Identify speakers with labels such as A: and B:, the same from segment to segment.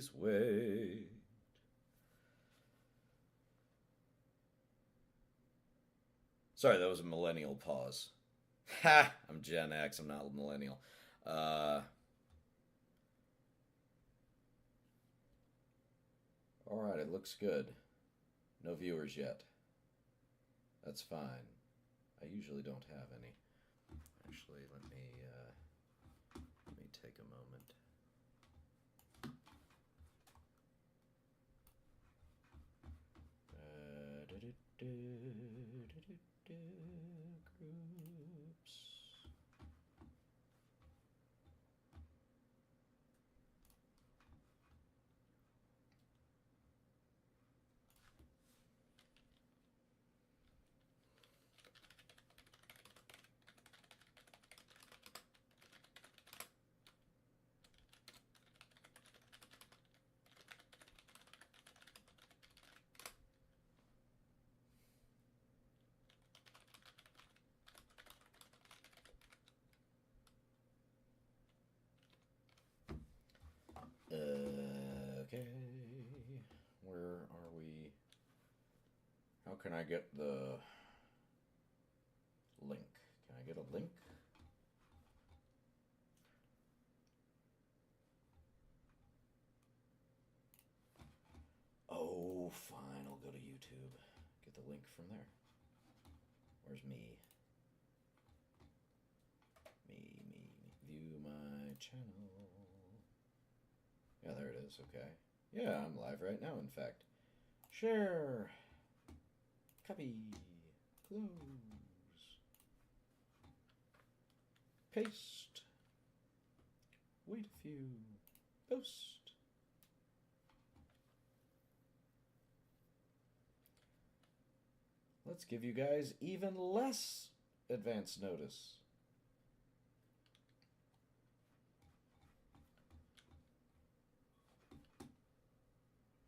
A: Please wait. Sorry, that was a millennial pause. Ha! I'm Gen X. I'm not a millennial. Uh, all right, it looks good. No viewers yet. That's fine. I usually don't have any. Actually, let me take a moment. Groups. Okay. Where are we? How can I get the link? Can I get a link? Oh, fine. I'll go to YouTube. Get the link from there. Where's me? Me. View my channel. Yeah, there it is. Okay. Yeah, I'm live right now, in fact. Share. Copy. Close. Paste. Wait a few. Post. Let's give you guys even less advance notice.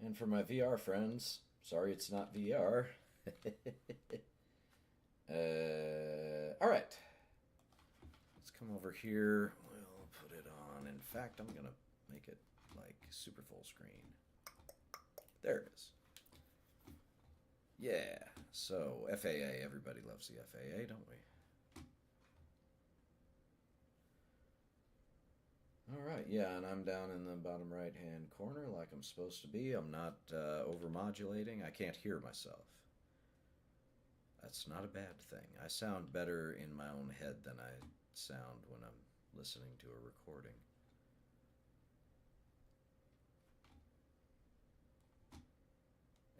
A: And for my VR friends, sorry it's not VR. All right. Let's come over here. We'll put it on. In fact, I'm going to make it like super full screen. There it is. Yeah. So, FAA. Everybody loves the FAA, don't we? All right, yeah, and I'm down in the bottom right-hand corner like I'm supposed to be. I'm not over-modulating. I can't hear myself. That's not a bad thing. I sound better in my own head than I sound when I'm listening to a recording.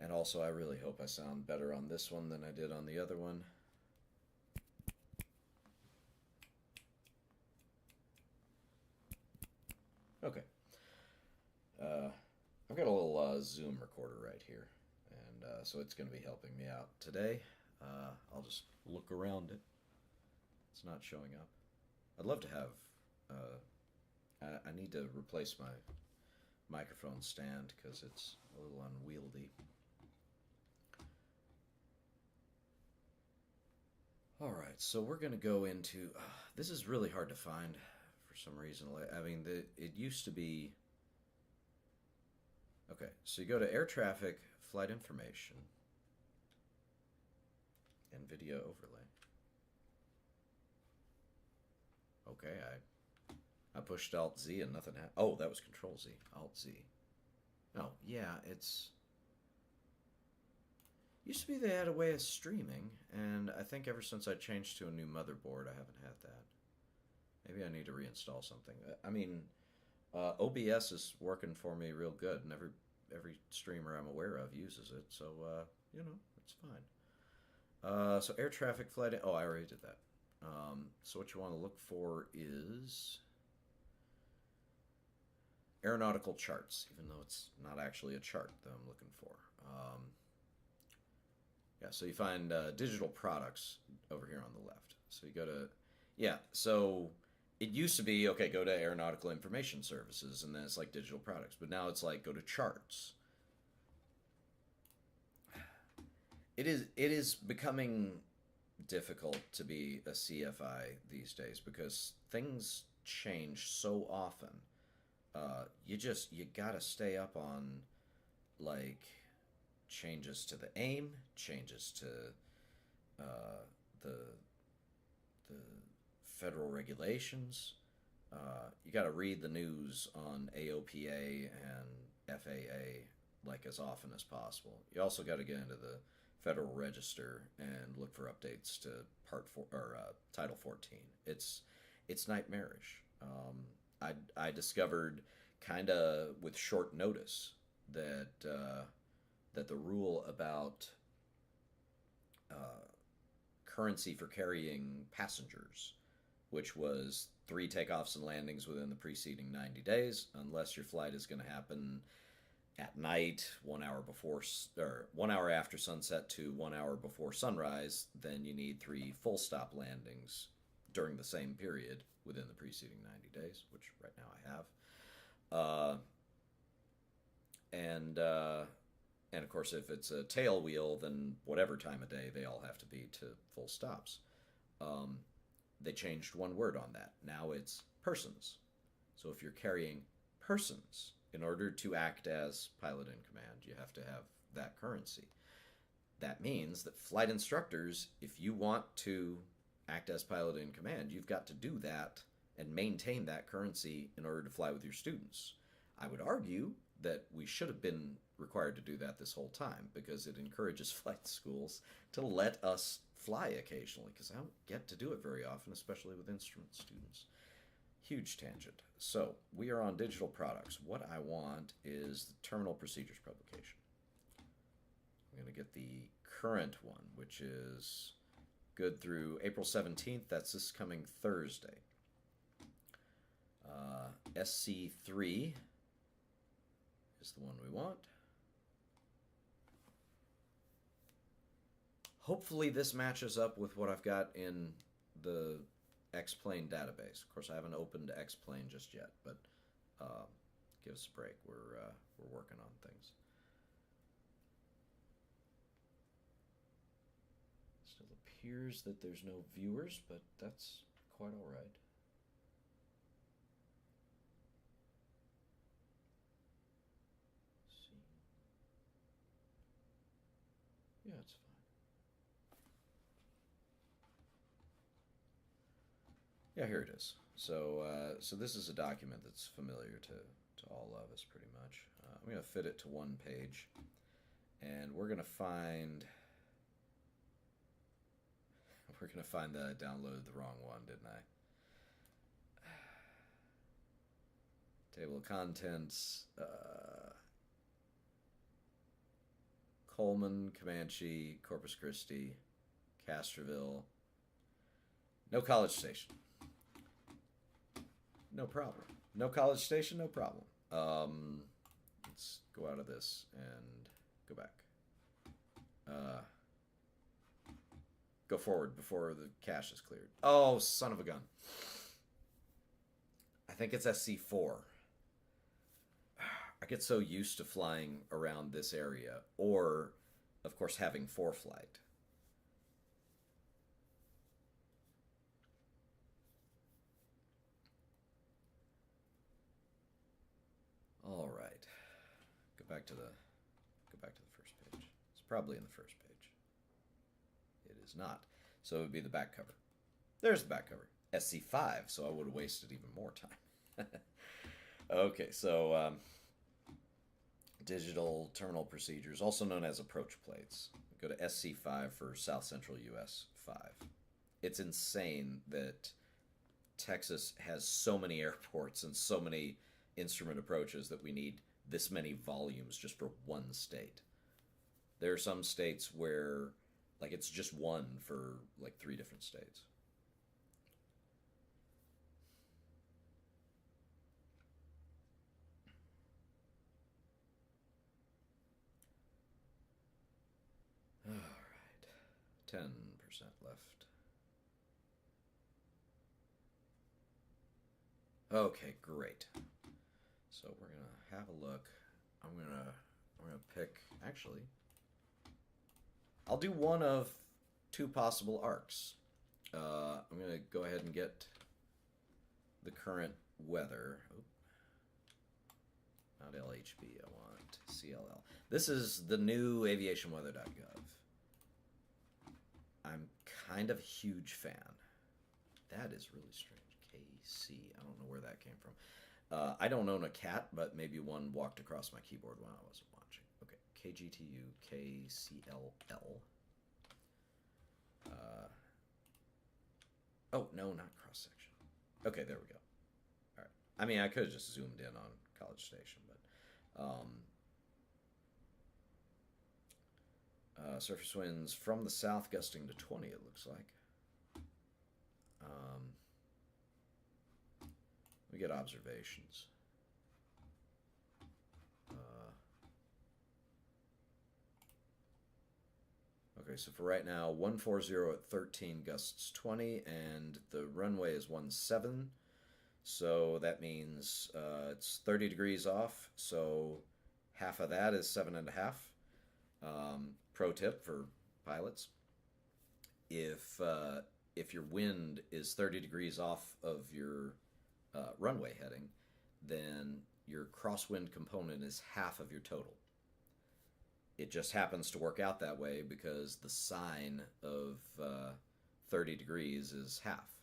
A: And also, I really hope I sound better on this one than I did on the other one. Okay. I've got a little Zoom recorder right here, and so it's going to be helping me out today. I'll just look around it. It's not showing up. I'd love to have. I need to replace my microphone stand because it's a little unwieldy. All right, so we're going to go into. This is really hard to find for some reason. I mean, it used to be. Okay, so you go to air traffic, flight information, and video overlay. Okay, I pushed Alt Z and nothing happened. Oh, that was Control Z, Alt Z. Oh, yeah, it's. Used to be they had a way of streaming, and I think ever since I changed to a new motherboard, I haven't had that. Maybe I need to reinstall something. I mean, OBS is working for me real good, and every streamer I'm aware of uses it, so it's fine. So air traffic flight. Oh, I already did that. So what you want to look for is aeronautical charts, even though it's not actually a chart that I'm looking for. Yeah, so you find digital products over here on the left. So you go to, yeah, so it used to be, okay, go to aeronautical information services, and then it's like digital products. But now it's like go to charts. It is becoming difficult to be a CFI these days because things change so often. You gotta stay up on like changes to the aim, changes to uh, the the federal regulations. You got to read the news on AOPA and FAA like as often as possible. You also got to get into the Federal Register and look for updates to Part 4 or Title 14. It's nightmarish. I discovered kind of with short notice that that the rule about uh, currency for carrying passengers, which was 3 takeoffs and landings within the preceding 90 days, unless your flight is going to happen at night, 1 hour before or 1 hour after sunset to 1 hour before sunrise, then you need 3 full stop landings during the same period within the preceding 90 days, which right now I have. Uh, and of course, if it's a tail wheel, then whatever time of day, they all have to be to full stops. Um, they changed one word on that. Now it's persons. So if you're carrying persons, in order to act as pilot in command, you have to have that currency. That means that flight instructors, if you want to act as pilot in command, you've got to do that and maintain that currency in order to fly with your students. I would argue that we should have been required to do that this whole time because it encourages flight schools to let us fly occasionally, because I don't get to do it very often, especially with instrument students. Huge tangent. So we are on digital products. What I want is the terminal procedures publication. I'm going to get the current one, which is good through April 17th. That's this coming Thursday. SC3 is the one we want. Hopefully this matches up with what I've got in the X-Plane database. Of course, I haven't opened X-Plane just yet, but give us a break. We're working on things. Still appears that there's no viewers, but that's quite all right. Let's see. Yeah, it's fine. Yeah, here it is. So this is a document that's familiar to all of us pretty much. I'm going to fit it to one page, and we're going to find that I downloaded the wrong one, didn't I? Table of contents, Coleman, Comanche, Corpus Christi, Castroville. No College Station. No problem. No College Station, no problem. Let's go out of this and go back. Go forward before the cache is cleared. Oh, son of a gun. I think it's SC4. I get so used to flying around this area, or, of course, having ForeFlight. All right. Go back to the first page. It's probably in the first page. It is not. So it would be the back cover. There's the back cover. SC5, so I would have wasted even more time. Okay, so digital terminal procedures, also known as approach plates. Go to SC5 for South Central US 5. It's insane that Texas has so many airports and so many instrument approaches that we need this many volumes just for one state. There are some states where like it's just one for like 3 different states. All right. 10% left. Okay, great. So we're gonna have a look. We're gonna pick. Actually, I'll do one of 2 possible arcs. I'm gonna go ahead and get the current weather. Not LHB, I want CLL. This is the new aviationweather.gov. I'm kind of a huge fan. That is really strange. KC, I don't know where that came from. I don't own a cat, but maybe one walked across my keyboard when I wasn't watching. Okay, KGTU, KCLL. Oh, no, not cross-section. Okay, there we go. All right. I mean, I could have just zoomed in on College Station, but surface winds from the south gusting to 20, it looks like. We get observations. Okay, so for right now, 140 at 13 gusts 20, and the runway is 17. So that means it's 30 degrees off. So half of that is 7.5. Pro tip for pilots: if your wind is 30 degrees off of your runway heading, then your crosswind component is half of your total. It just happens to work out that way because the sine of 30 degrees is half.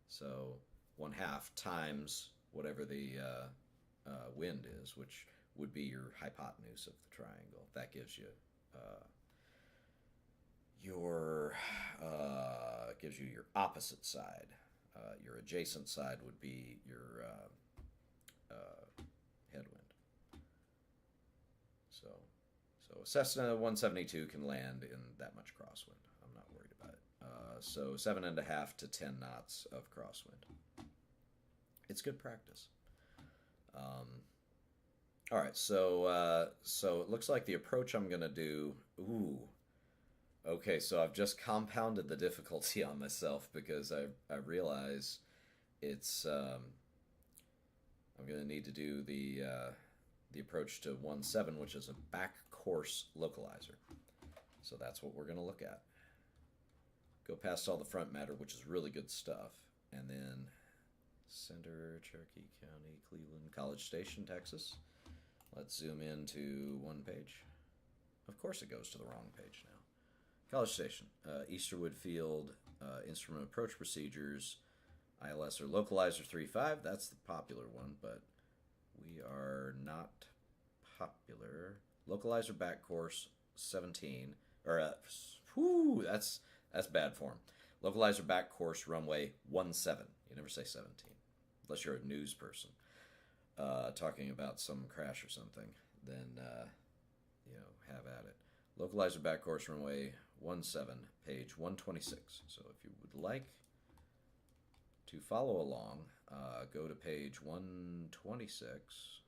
A: So 1/2 times whatever the wind is, which would be your hypotenuse of the triangle. That gives you your opposite side. Your adjacent side would be your headwind. So a Cessna 172 can land in that much crosswind. I'm not worried about it. So 7.5 to 10 knots of crosswind. It's good practice. All right, so it looks like the approach I'm gonna do. Ooh. Okay, so I've just compounded the difficulty on myself because I realize it's I'm going to need to do the approach to 17, which is a back course localizer. So that's what we're going to look at. Go past all the front matter, which is really good stuff, and then Center, Cherokee County, Cleveland, College Station, Texas. Let's zoom into one page. Of course it goes to the wrong page now. College Station, Easterwood Field, instrument approach procedures, ILS or localizer 3.5. That's the popular one, but we are not popular. Localizer back course 17, or that's bad form. Localizer back course runway 17. You never say 17, unless you're a news person talking about some crash or something. Then have at it. Localizer back course runway 17, page 126. So if you would like to follow along, go to page 126.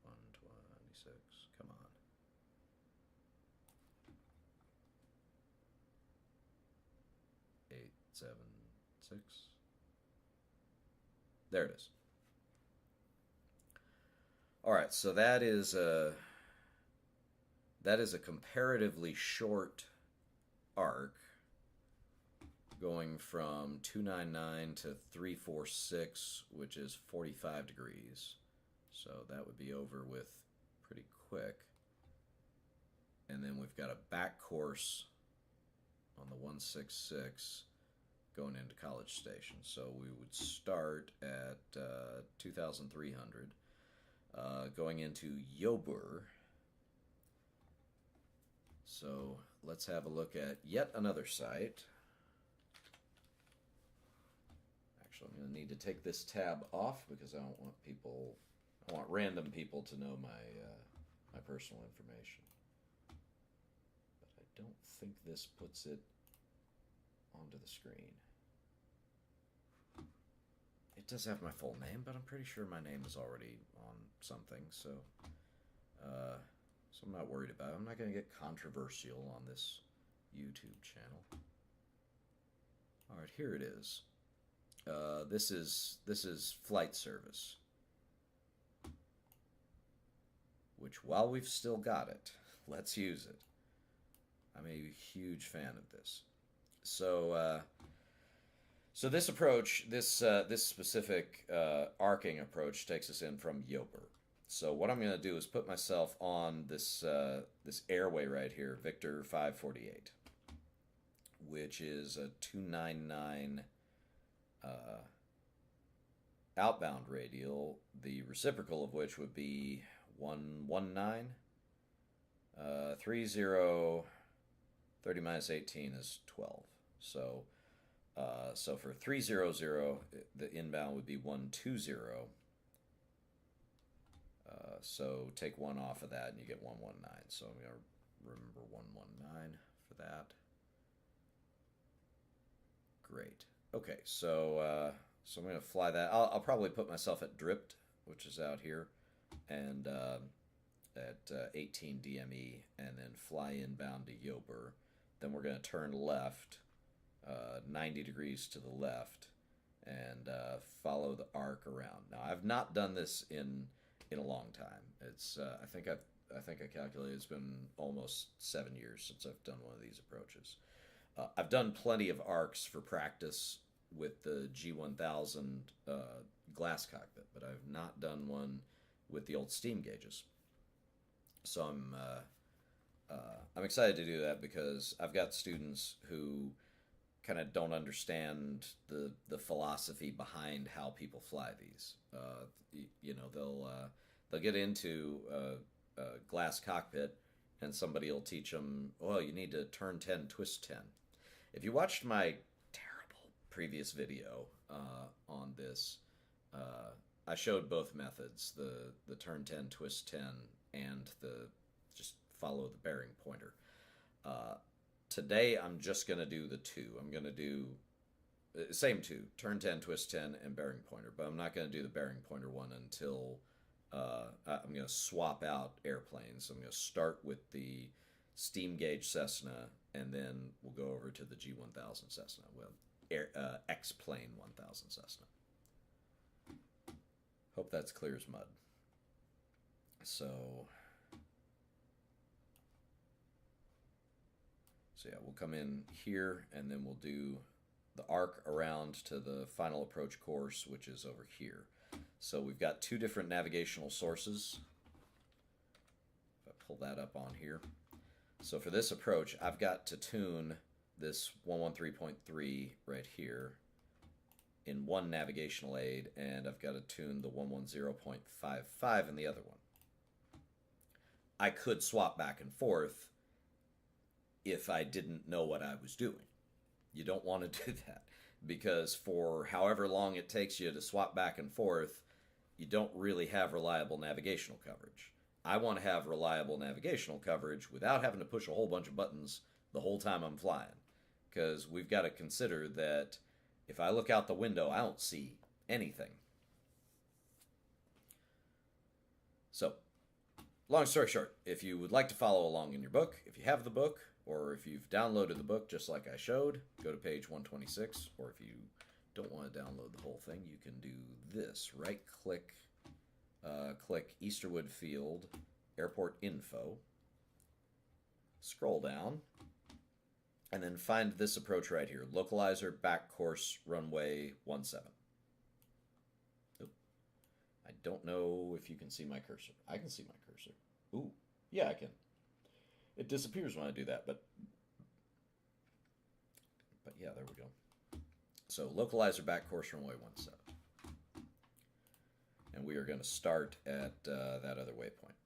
A: 126, come on. 876. There it is. All right, so that is a comparatively short arc going from 299 to 346, which is 45 degrees. So that would be over with pretty quick. And then we've got a back course on the 166 going into College Station. So we would start at 2,300 going into Yobur. So let's have a look at yet another site. Actually, I'm going to need to take this tab off because I want random people to know my personal information. But I don't think this puts it onto the screen. It does have my full name, but I'm pretty sure my name is already on something, so I'm not worried about it. I'm not going to get controversial on this YouTube channel. All right, here it is. This is flight service, which while we've still got it, let's use it. I'm a huge fan of this. So So this approach, this specific arcing approach, takes us in from Yober. So what I'm going to do is put myself on this airway right here, Victor 548, which is a 299 uh, outbound radial, the reciprocal of which would be 119. 30, 30 minus 18 is 12. So for 300, the inbound would be 120. So take one off of that and you get 119. So I'm going to remember 119 for that. Great. Okay, so I'm going to fly that. I'll probably put myself at Dript, which is out here, and at 18 DME, and then fly inbound to Yober. Then we're going to turn left, 90 degrees to the left, and follow the arc around. Now, I've not done this in a long time. It's I think I calculated it's been almost 7 years since I've done one of these approaches. I've done plenty of arcs for practice with the G1000 glass cockpit, but I've not done one with the old steam gauges. So I'm excited to do that because I've got students who kind of don't understand the philosophy behind how people fly these. They'll get into a glass cockpit and somebody will teach them, well, you need to turn 10, twist 10. If you watched my terrible previous video on this, I showed both methods, the turn 10, twist 10, and the just follow the bearing pointer. Today I'm just going to do the two. I'm going to do same two, turn 10, twist 10, and bearing pointer, but I'm not going to do the bearing pointer one until I'm going to swap out airplanes. I'm going to start with the steam gauge Cessna, and then we'll go over to the G1000 Cessna, X-plane 1000 Cessna. Hope that's clear as mud. So yeah, we'll come in here, and then we'll do the arc around to the final approach course, which is over here. So we've got two different navigational sources. If I pull that up on here. So for this approach, I've got to tune this 113.3 right here in one navigational aid, and I've got to tune the 110.55 in the other one. I could swap back and forth if I didn't know what I was doing. You don't want to do that, because for however long it takes you to swap back and forth, you don't really have reliable navigational coverage. I want to have reliable navigational coverage without having to push a whole bunch of buttons the whole time I'm flying, because we've got to consider that if I look out the window, I don't see anything. So, long story short, if you would like to follow along in your book, if you have the book, or if you've downloaded the book just like I showed, go to page 126. Or if you don't want to download the whole thing, you can do this. Right-click, click Easterwood Field, Airport Info, scroll down, and then find this approach right here, Localizer, Back Course, Runway 17. Oop. I don't know if you can see my cursor. I can see my cursor. Ooh, yeah, I can. It disappears when I do that, but yeah, there we go. So localizer back course runway 17. And we are going to start at that other waypoint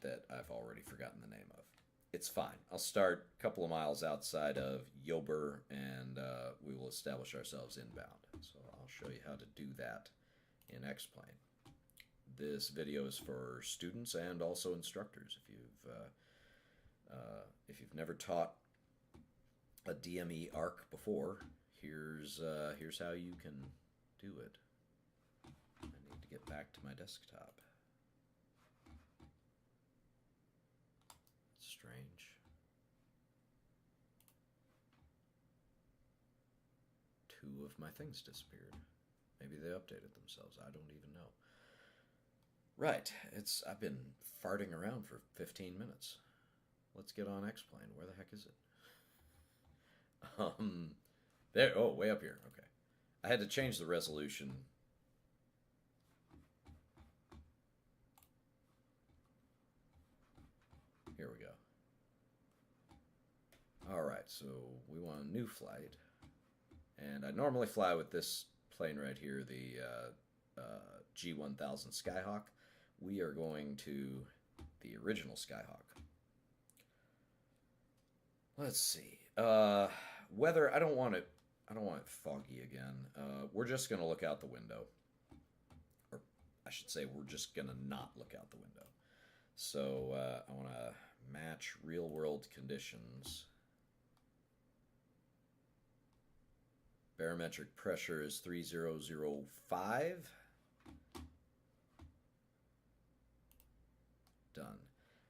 A: that I've already forgotten the name of. It's fine. I'll start a couple of miles outside of Yober, and we will establish ourselves inbound. So I'll show you how to do that in X-Plane. This video is for students and also instructors. If you've never taught a DME arc before, here's how you can do it. I need to get back to my desktop. Strange. Two of my things disappeared. Maybe they updated themselves. I don't even know. Right. I've been farting around for 15 minutes. Let's get on X-Plane. Where the heck is it? There. Oh, way up here. Okay. I had to change the resolution. Here we go. All right, so we want a new flight. And I normally fly with this plane right here, the G1000 Skyhawk. We are going to the original Skyhawk. Let's see. Weather, I don't want it foggy again. We're just going to look out the window. Or I should say we're just going to not look out the window. So I want to match real world conditions. Barometric pressure is 3005. Done.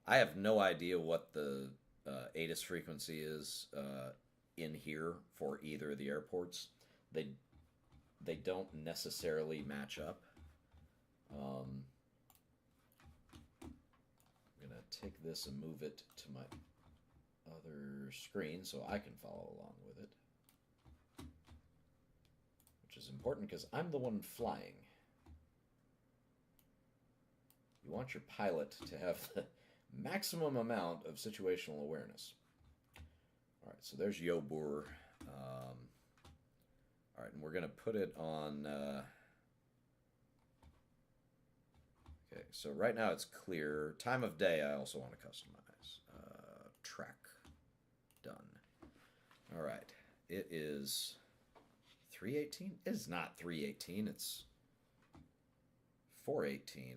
A: I have no idea what the ATIS frequency is in here for either of the airports. They don't necessarily match up. I'm going to take this and move it to my other screen so I can follow along with it. Which is important because I'm the one flying. You want your pilot to have the maximum amount of situational awareness. All right, so there's Yobur. All right, and we're going to put it on... okay, so right now it's clear. Time of day I also want to customize. Track. Done. All right, it is 3:18? It is not 3:18, it's 4:18.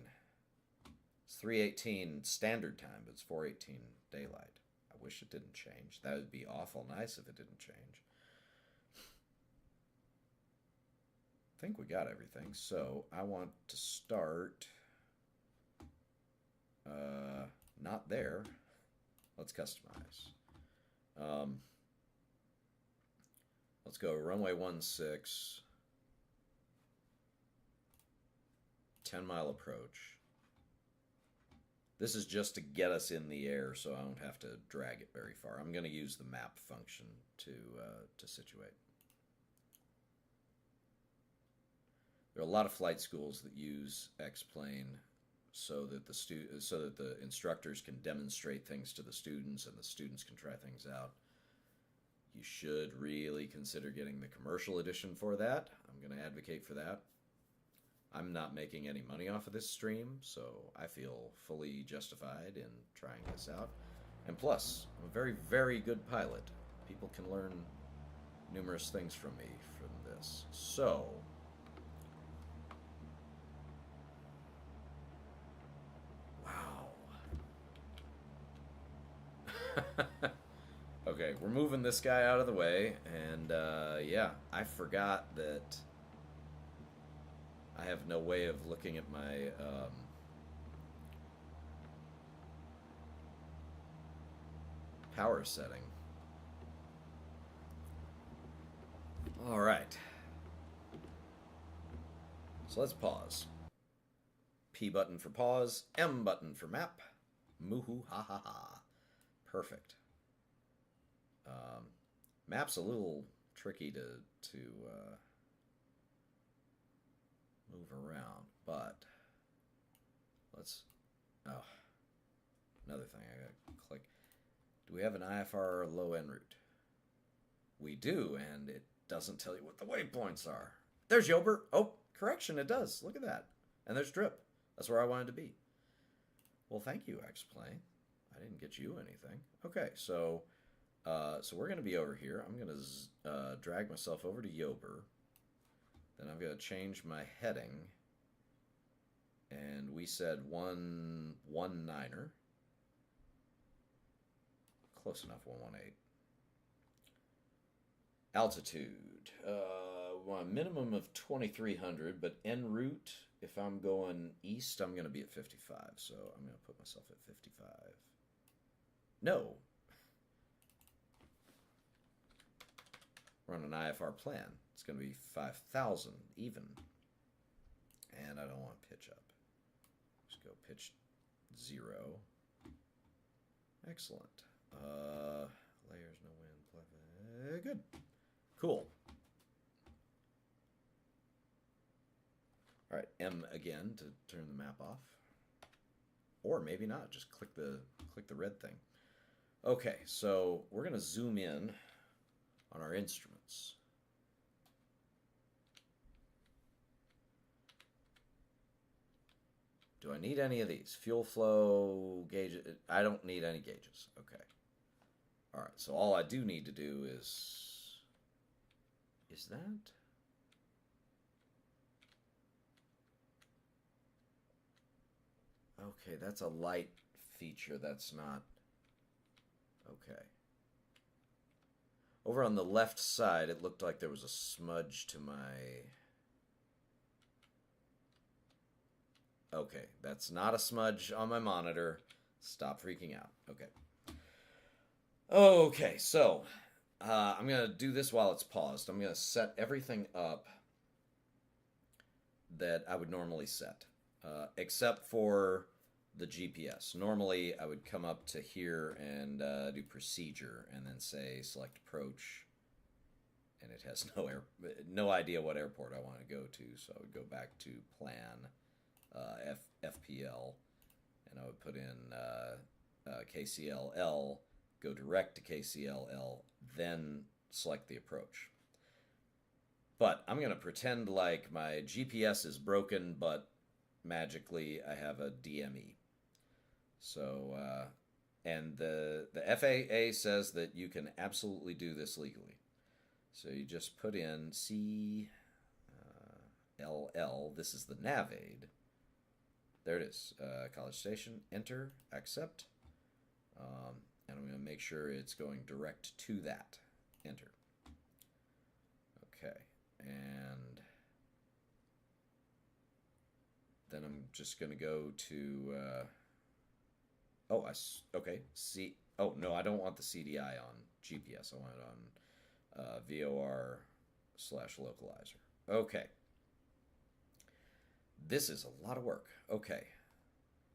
A: It's 3:18 standard time, but it's 4:18 daylight. I wish it didn't change. That would be awful nice if it didn't change. I think we got everything. So I want to start. Not there. Let's customize. Let's go runway 16. 10-mile approach. This is just to get us in the air, so I don't have to drag it very far. I'm going to use the map function to situate. There are a lot of flight schools that use X-Plane so that the instructors can demonstrate things to the students and the students can try things out. You should really consider getting the commercial edition for that. I'm going to advocate for that. I'm not making any money off of this stream, so I feel fully justified in trying this out. And plus, I'm a very, very good pilot. People can learn numerous things from me from this. So, wow. Okay, we're moving this guy out of the way, and yeah, I forgot that I have no way of looking at my power setting. All right. So let's pause. P button for pause, M button for map. Moo-hoo, ha-ha-ha. Perfect. Map's a little tricky to move around, but let's... Oh, another thing I gotta click. Do we have an IFR low-end route? We do, and it doesn't tell you what the waypoints are. There's Yober. Oh, correction, it does. Look at that. And there's Drip. That's where I wanted to be. Well, thank you, X-Plane. I didn't get you anything. Okay, so we're going to be over here. I'm going to drag myself over to Yober. Then I'm going to change my heading. And we said 119er. Close enough, 118. Altitude. We want a minimum of 2,300, but en route, if I'm going east, I'm going to be at 55. So I'm going to put myself at 55. No. We're on an IFR plan. It's going to be 5,000 even. And I don't want pitch up. Just go pitch 0. Excellent. Layers, no wind. Good. Cool. All right, M again to turn the map off. Or maybe not, just click the red thing. Okay, so we're going to zoom in on our instruments. Do I need any of these? Fuel flow, gauges? I don't need any gauges. Okay. All right, so all I do need to do is that? Okay, that's a light feature. That's not, okay. Over on the left side, it looked like there was a smudge to my... Okay, that's not a smudge on my monitor. Stop freaking out. Okay. Okay, so I'm going to do this while it's paused. I'm going to set everything up that I would normally set, except for the GPS. Normally, I would come up to here and do procedure and then say select approach, and it has no idea what airport I want to go to, so I would go back to plan, FPL, and I would put in KCLL, go direct to KCLL, then select the approach. But I'm going to pretend like my GPS is broken, but magically I have a DME. So, and the FAA says that you can absolutely do this legally. So you just put in CLL. This is the nav aid. There it is. College Station. Enter. Accept. And I'm going to make sure it's going direct to that. Enter. Okay. And then I'm just going to go to... okay. Oh, no, I don't want the CDI on GPS. I want it on VOR/localizer. Okay. This is a lot of work. Okay.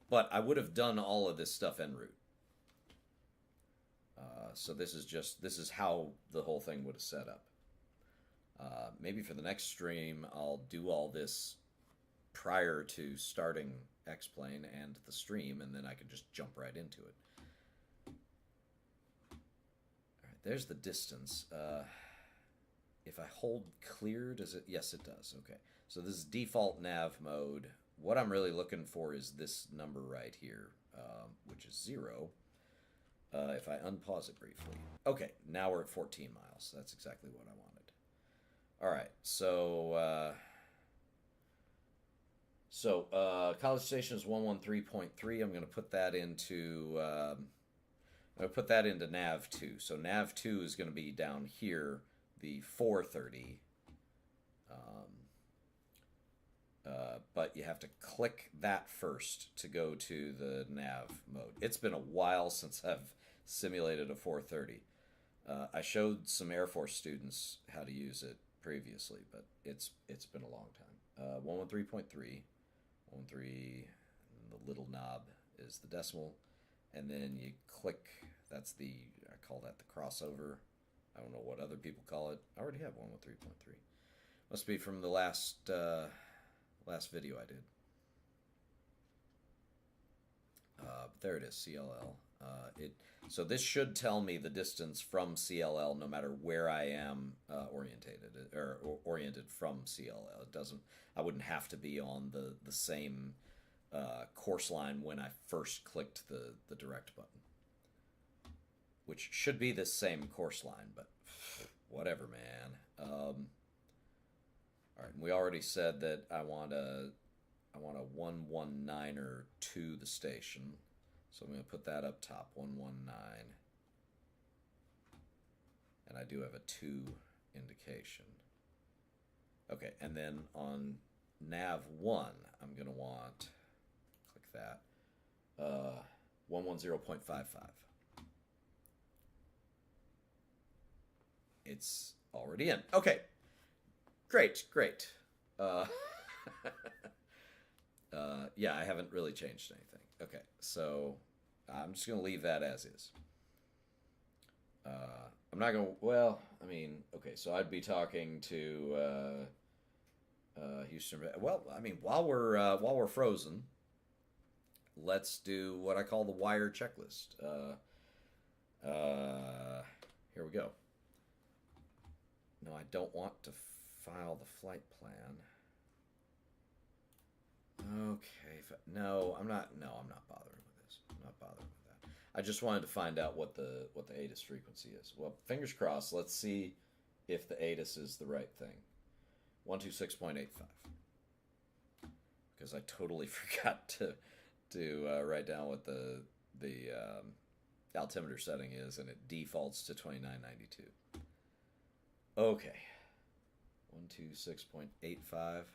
A: But I would have done all of this stuff en route. So this is how the whole thing would have set up. Maybe for the next stream, I'll do all this prior to starting X-Plane and the stream, and then I can just jump right into it. All right, there's the distance. If I hold clear, does it? Yes, it does. Okay, so this is default nav mode. What I'm really looking for is this number right here, which is 0. If I unpause it briefly. Okay, now we're at 14 miles. That's exactly what I wanted. All right, so College Station is 113.3. I'm going to put that into nav 2. So nav 2 is going to be down here, the 430. But you have to click that first to go to the nav mode. It's been a while since I've simulated a 430. I showed some Air Force students how to use it previously, but it's been a long time. 113.3, 113, the little knob is the decimal, and then you click. I call that the crossover. I don't know what other people call it. I already have 113.3. Must be from the last video I did. But there it is, CLL. So this should tell me the distance from CLL no matter where I am oriented from CLL. It doesn't. I wouldn't have to be on the same course line when I first clicked the direct button, which should be the same course line, but whatever, man. All right, and we already said that I want a 119er to the station. So I'm going to put that up top, 119. And I do have a 2 indication. Okay, and then on nav 1, I'm going to want, click that, 110.55. It's already in. Okay, great. Yeah, I haven't really changed anything. Okay, so I'm just going to leave that as is. I'm not going to, okay, so I'd be talking to Houston. Well, I mean, while we're frozen, let's do what I call the wire checklist. Here we go. No, I don't want to file the flight plan. Okay. No, I'm not. No, I'm not bothering with this. I'm not bothering with that. I just wanted to find out what the ATIS frequency is. Well, fingers crossed. Let's see if the ATIS is the right thing. 126.85. Because I totally forgot to write down what the altimeter setting is, and it defaults to 2992. Okay. 126.85.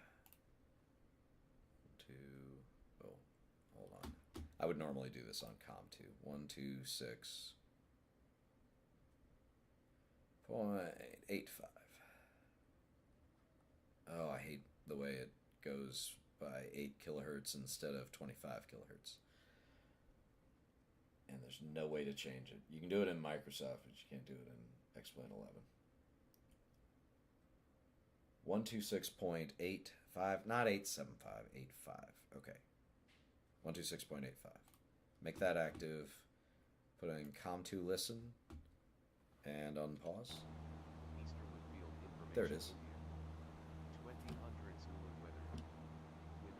A: Oh, hold on. I would normally do this on COM2. 126.85. Oh, I hate the way it goes by 8 kilohertz instead of 25 kilohertz. And there's no way to change it. You can do it in Microsoft, but you can't do it in X-Plane 11. 126.85, not 875, 85. Okay. 126.85. Make that active. Put in COM2 listen and unpause. There it is.
B: 2000 Zulu weather.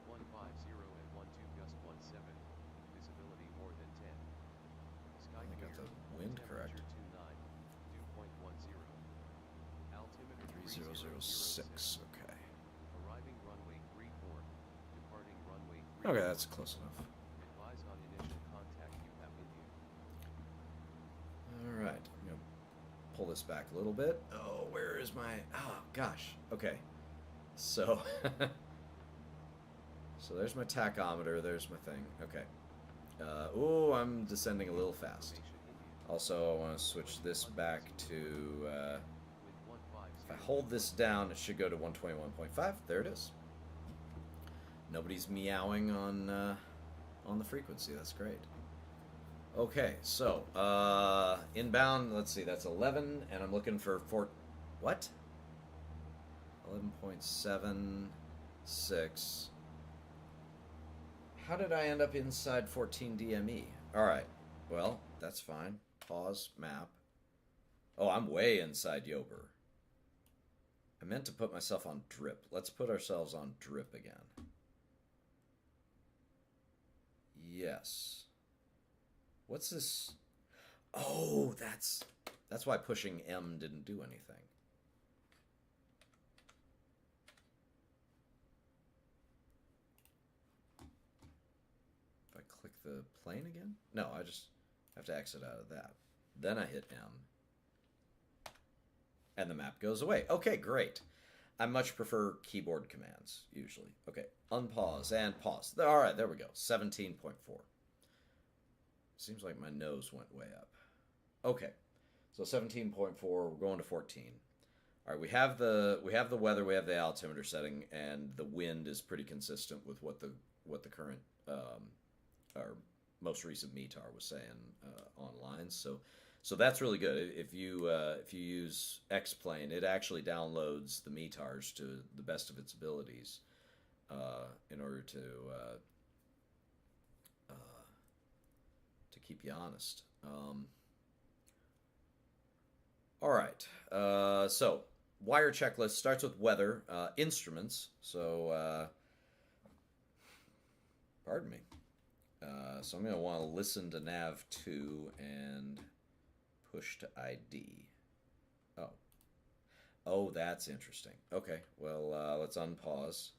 B: Wind 150 and 12 gust 17. Visibility more than 10. Sky
A: I
B: clear.
A: got the wind correct.
B: 29, dew point 10. Altimeter
A: 3006. Okay.
B: Arriving runway 34. Departing runway 34.
A: Okay, that's close enough.
B: Advise on initial contact you have with you.
A: All right. I'm going to pull this back a little bit. Oh, where is my... Oh, gosh. Okay. So... so there's my tachometer. There's my thing. Okay. Oh, I'm descending a little fast. Also, I want to switch this back to... if I hold this down, it should go to 121.5. There it is. Nobody's meowing on the frequency. That's great. Okay, so inbound. Let's see. That's 11, and I'm looking for what? 11.76. How did I end up inside 14 DME? All right. Well, that's fine. Pause. Map. Oh, I'm way inside Yober. I meant to put myself on drip. Let's put ourselves on drip again. Yes. What's this? Oh, that's why pushing M didn't do anything. If I click the plane again? No, I just have to exit out of that. Then I hit M. And the map goes away. Okay, great. I much prefer keyboard commands, usually. Okay, unpause and pause. All right, there we go. 17.4. Seems like my nose went way up. Okay, so 17.4. We're going to 14. All right, we have the weather, we have the altimeter setting, and the wind is pretty consistent with what the current our most recent METAR was saying online. So that's really good. If you use X-Plane, it actually downloads the METARs to the best of its abilities in order to keep you honest. All right. So wire checklist starts with weather, instruments. So pardon me. So I'm going to want to listen to nav 2 and push to ID. Oh, that's interesting. Okay, well, let's unpause.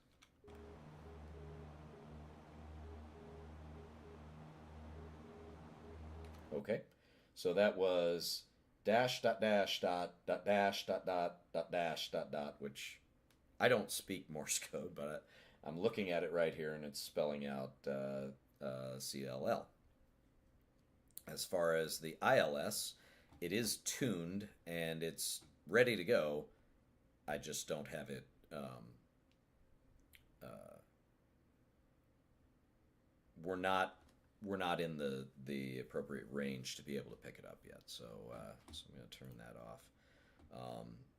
A: Okay, so that was dash dot dash dot dot dash dot dot dot dash dot dot, which I don't speak Morse code, but I'm looking at it right here, and it's spelling out CLL. As far as the ILS, it is tuned and it's ready to go. I just don't have it. We're not in the appropriate range to be able to pick it up yet. So I'm going to turn that off.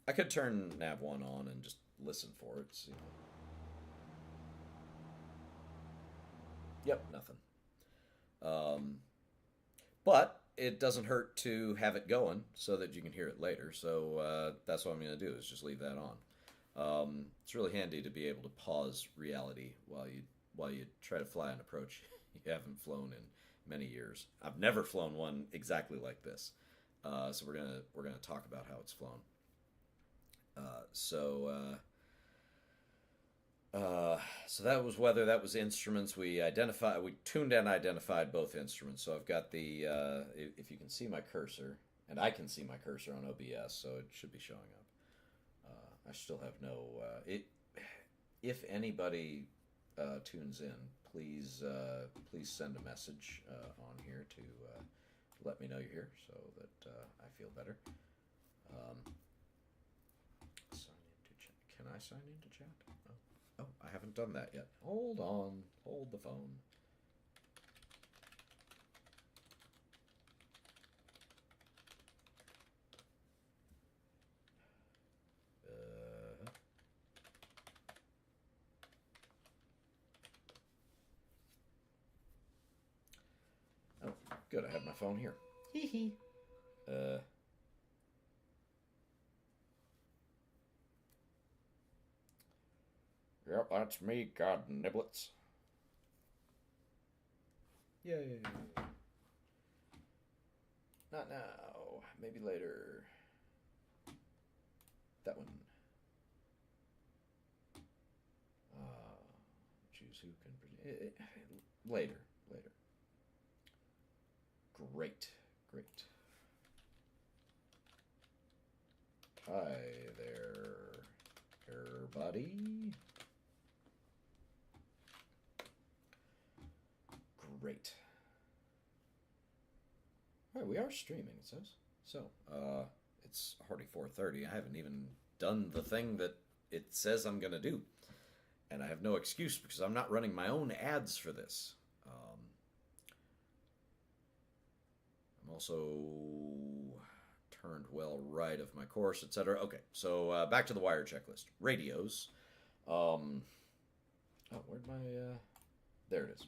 A: I could turn nav 1 on and just listen for it. See. Yep, nothing. Um, but it doesn't hurt to have it going so that you can hear it later. So that's what I'm going to do is just leave that on. It's really handy to be able to pause reality while you try to fly an approach you haven't flown in many years. I've never flown one exactly like this, so we're gonna talk about how it's flown. So so that was weather. That was instruments. We tuned and identified both instruments. So I've got the if you can see my cursor, and I can see my cursor on OBS, so it should be showing up. I still have no it. If anybody tunes in, please send a message on here to let me know you're here, so that I feel better. Sign into chat. Can I sign into chat? Oh, I haven't done that yet. Hold on. Hold the phone. Uh, oh, good. I have my phone here. Hee hee. Uh, yep, that's me, God niblets. Yay. Not now. Maybe later. That one. Choose who can. Later. Later. Great. Great. Hi there, everybody. Great. All right, we are streaming, it says. So, it's already 4:30. I haven't even done the thing that it says I'm going to do. And I have no excuse because I'm not running my own ads for this. I'm also turned well right of my course, etc. Okay, so back to the wire checklist. Radios. Oh, where'd my... there it is.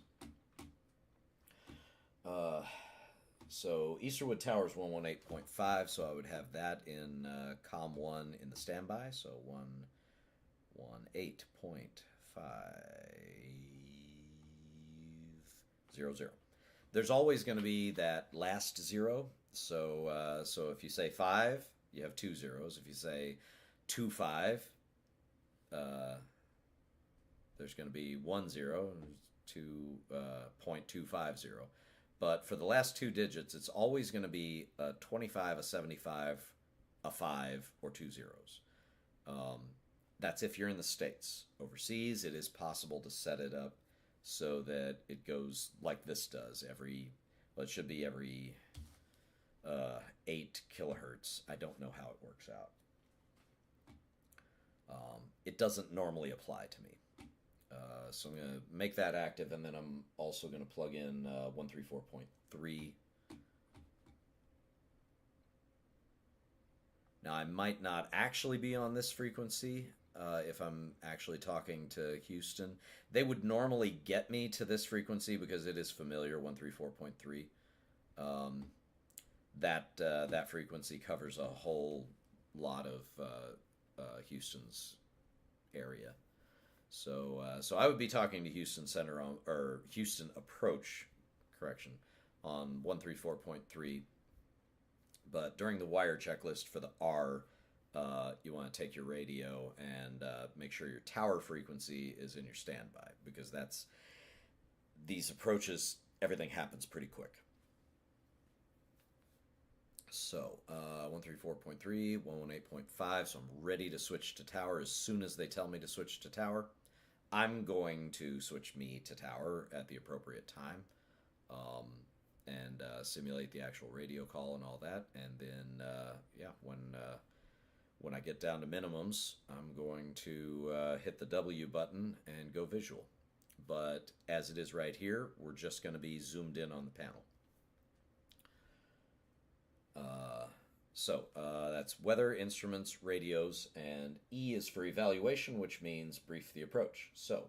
A: So Easterwood Towers 118.5, so I would have that in COM 1 in the standby, so 118.500. There's always going to be that last zero, so if you say 5, you have two zeros. If you say 25, there's going to be 10 and 2.250. But for the last two digits, it's always going to be a 25, a 75, a 5, or two zeros. That's if you're in the States. Overseas, it is possible to set it up so that it goes like this does it should be every 8 kilohertz. I don't know how it works out. It doesn't normally apply to me. So I'm going to make that active, and then I'm also going to plug in 134.3. Now, I might not actually be on this frequency if I'm actually talking to Houston. They would normally get me to this frequency because it is familiar, 134.3. That frequency covers a whole lot of Houston's area. So I would be talking to Houston Center or Houston Approach, correction, on 134.3. But during the wire checklist for the R, you want to take your radio and make sure your tower frequency is in your standby, because these approaches, everything happens pretty quick. So 134.3, 118.5, so I'm ready to switch to tower as soon as they tell me to switch to tower. I'm going to switch me to tower at the appropriate time and simulate the actual radio call and all that. And then, when I get down to minimums, I'm going to hit the W button and go visual. But as it is right here, we're just going to be zoomed in on the panel. So that's weather, instruments, radios, and E is for evaluation, which means brief the approach. So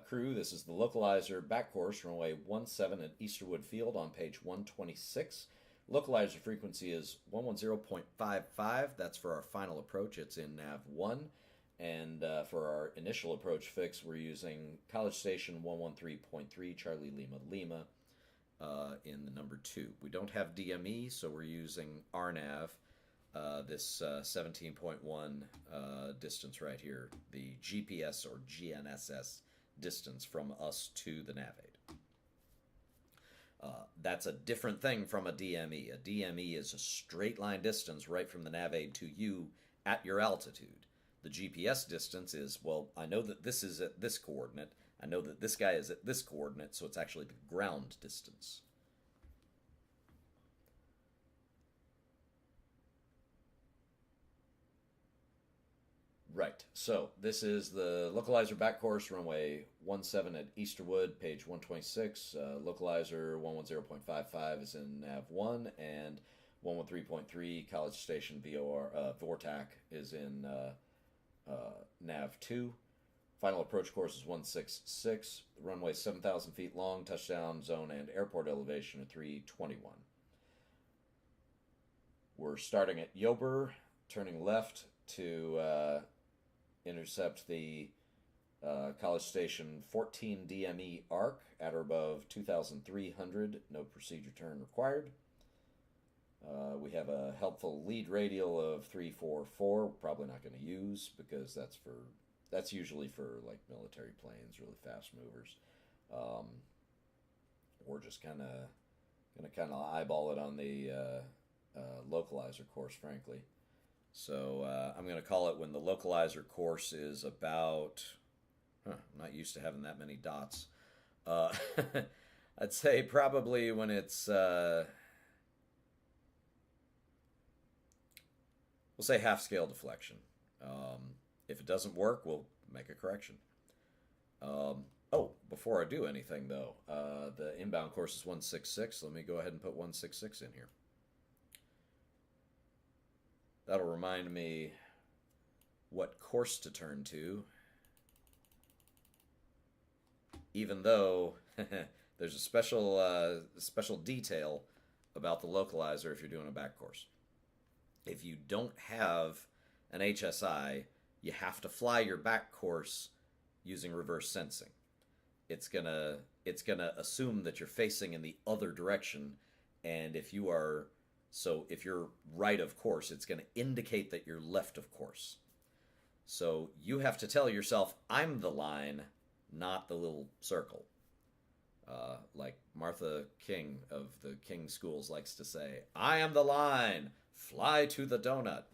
A: Crew, this is the localizer back course, runway 17 at Easterwood Field on page 126. Localizer frequency is 110.55. That's for our final approach. It's in nav 1. And for our initial approach fix, we're using College Station 113.3 Charlie Lima Lima in the number 2. We don't have DME, so we're using RNAV, this 17.1 distance right here, the GPS or GNSS distance from us to the nav aid. That's a different thing from a DME. A DME is a straight line distance right from the nav aid to you at your altitude. The GPS distance is, well, I know that this is at this coordinate. I know that this guy is at this coordinate, so it's actually the ground distance. Right, so this is the localizer back course, runway 17 at Easterwood, page 126. Localizer 110.55 is in nav 1, and 113.3 College Station VORTAC is in nav 2. Final approach course is 166. Runway 7,000 feet long. Touchdown zone and airport elevation at 321. We're starting at Yober, turning left to intercept the College Station 14 DME arc at or above 2,300. No procedure turn required. We have a helpful lead radial of 344. We're probably not going to use because that's usually for like military planes, really fast movers. We're just kind of eyeball it on the localizer course, frankly. So I'm going to call it when the localizer course is about. I'm not used to having that many dots. I'd say probably when it's. We'll say half scale deflection. If it doesn't work, we'll make a correction. Before I do anything, though, the inbound course is 166. Let me go ahead and put 166 in here. That'll remind me what course to turn to, even though there's a special detail about the localizer if you're doing a back course. If you don't have an HSI, you have to fly your back course using reverse sensing. It's gonna assume that you're facing in the other direction, and if you're right of course, it's gonna indicate that you're left of course. So you have to tell yourself, I'm the line, not the little circle. Like Martha King of the King Schools likes to say, I am the line, fly to the donut.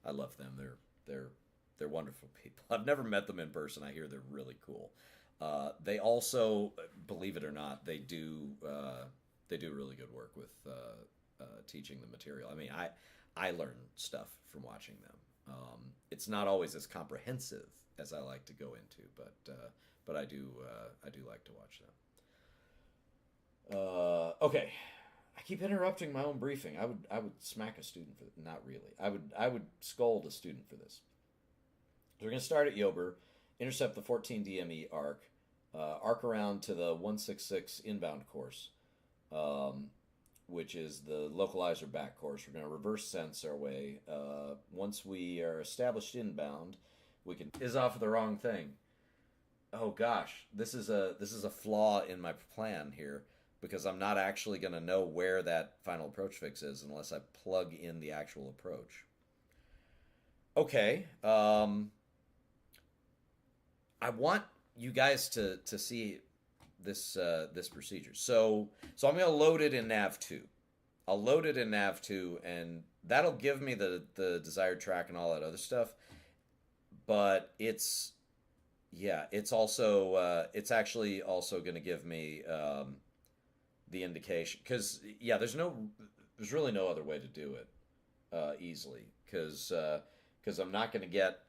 A: I love them. They're wonderful people. I've never met them in person. I hear they're really cool. They also, believe it or not, they do really good work with teaching the material. I mean, I learn stuff from watching them. It's not always as comprehensive as I like to go into, but I do like to watch them. Okay, I keep interrupting my own briefing. I would smack a student for that. Not really. I would scold a student for this. So we're going to start at Yober, intercept the 14 DME arc, arc around to the 166 inbound course, which is the localizer back course. We're going to reverse sense our way. Once we are established inbound, we can is off the wrong thing. Oh gosh, this is a flaw in my plan here, because I'm not actually going to know where that final approach fix is unless I plug in the actual approach. Okay, I want you guys to see this procedure. So I'm going to load it in nav 2. I'll load it in nav 2, and that'll give me the desired track and all that other stuff. But it's actually also going to give me the indication, because there's really no other way to do it easily, because I'm not going to get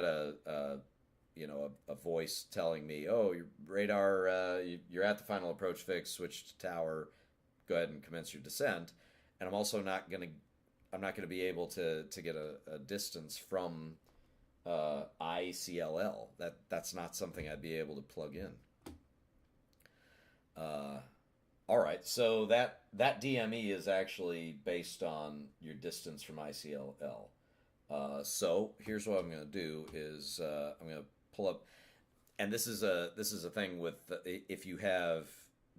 A: a voice telling me, oh, your radar, you're at the final approach fix, switch to tower, go ahead and commence your descent. And I'm also not going to be able to get a distance from ICLL. That's not something I'd be able to plug in. Uh, all right, so that DME is actually based on your distance from ICLL. So here's what I'm going to do is I'm going to pull up, and this is a thing with if you have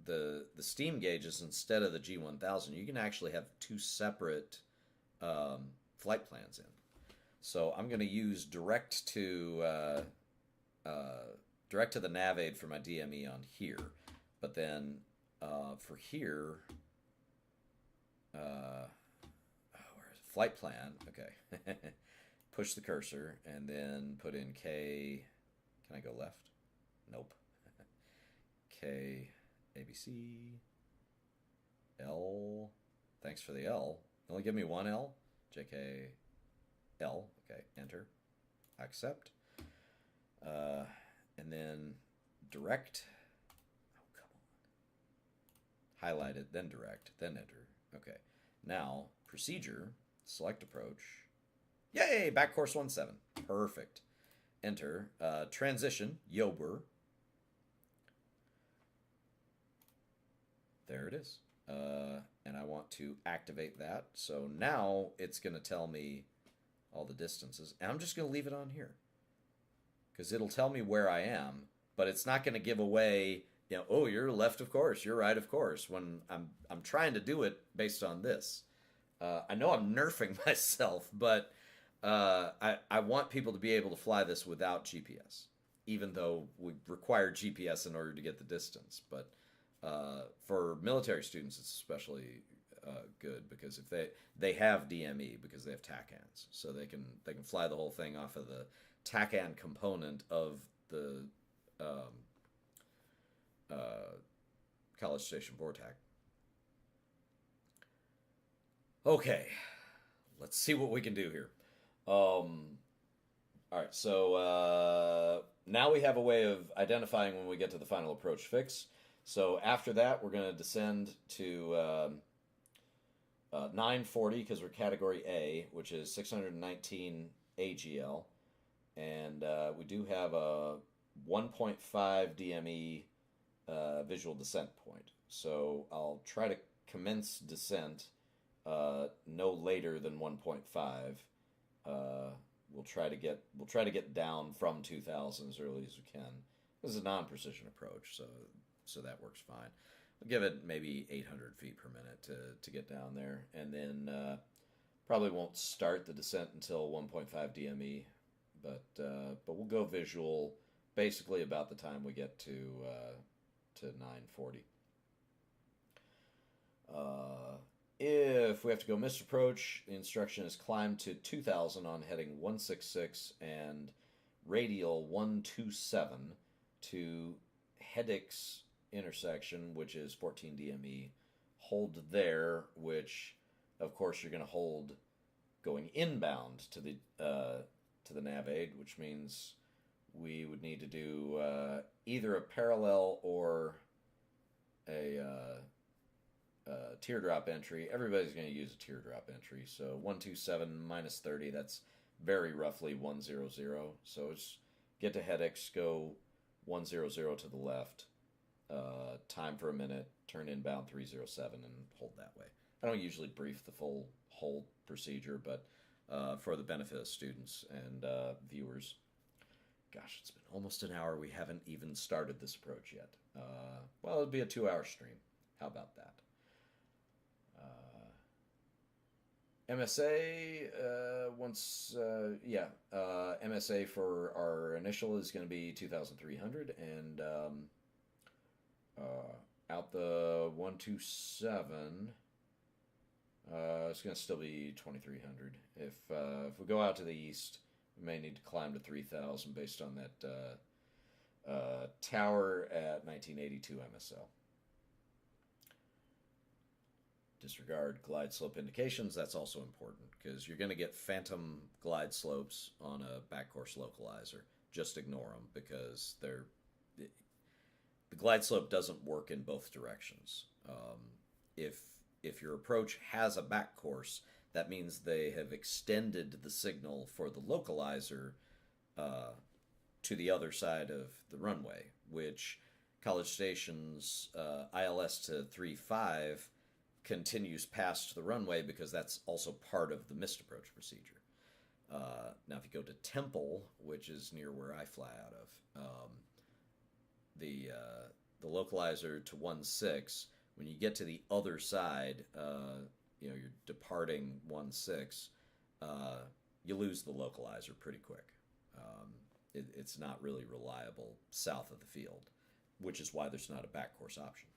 A: the steam gauges instead of the G1000, you can actually have two separate flight plans in. So I'm going to use direct to the nav aid for my DME on here, but then for here, where is it? Flight plan? Okay, push the cursor and then put in K. Can I go left? Nope. K, ABC, L. Thanks for the L. Only give me one L. JK, L. Okay, enter. Accept. And then direct. Oh, come on. Highlight it, then direct, then enter. Okay. Now, procedure, select approach. Yay! Back course 17. Perfect. Enter. Transition, Yober. There it is. And I want to activate that. So now it's going to tell me all the distances. And I'm just going to leave it on here. Because it'll tell me where I am, but it's not going to give away, oh, you're left of course, you're right of course, when I'm trying to do it based on this. I know I'm nerfing myself, but I want people to be able to fly this without GPS, even though we require GPS in order to get the distance. But for military students, it's especially good because if they have DME because they have TACANs, so they can fly the whole thing off of the TACAN component of the College Station VORTAC. Okay, let's see what we can do here. All right, so now we have a way of identifying when we get to the final approach fix. So after that, we're going to descend to 940 because we're Category A, which is 619 AGL. And we do have a 1.5 DME visual descent point. So I'll try to commence descent no later than 1.5. We'll try to get down from 2,000 as early as we can. This is a non-precision approach, so that works fine. We'll give it maybe 800 feet per minute to get down there, and then probably won't start the descent until 1.5 DME. But we'll go visual basically about the time we get to 940. If we have to go missed approach, the instruction is climb to 2000 on heading 166 and radial 127 to Hedix intersection, which is 14 DME. Hold there, which of course you're going to hold going inbound to the nav aid, which means we would need to do either a parallel or a teardrop entry. Everybody's going to use a teardrop entry. So 127 minus 30, that's very roughly 100. So it's get to Hedix, go 100 to the left, time for a minute, turn inbound 307, and hold that way. I don't usually brief the full hold procedure, but for the benefit of students and viewers. Gosh, it's been almost an hour. We haven't even started this approach yet. Well, it'll be a 2-hour stream. How about that? MSA, MSA for our initial is going to be 2,300, and out the 127, it's going to still be 2,300. If we go out to the east, we may need to climb to 3,000 based on that tower at 1982 MSL. Disregard glide slope indications. That's also important because you're going to get phantom glide slopes on a back course localizer. Just ignore them because the glide slope doesn't work in both directions. If your approach has a back course, that means they have extended the signal for the localizer to the other side of the runway, which College Station's ILS to 35 continues past the runway because that's also part of the missed approach procedure. Now, if you go to Temple, which is near where I fly out of, the localizer to 1-6, when you get to the other side, you're departing 1-6, you lose the localizer pretty quick. It's not really reliable south of the field, which is why there's not a back course option.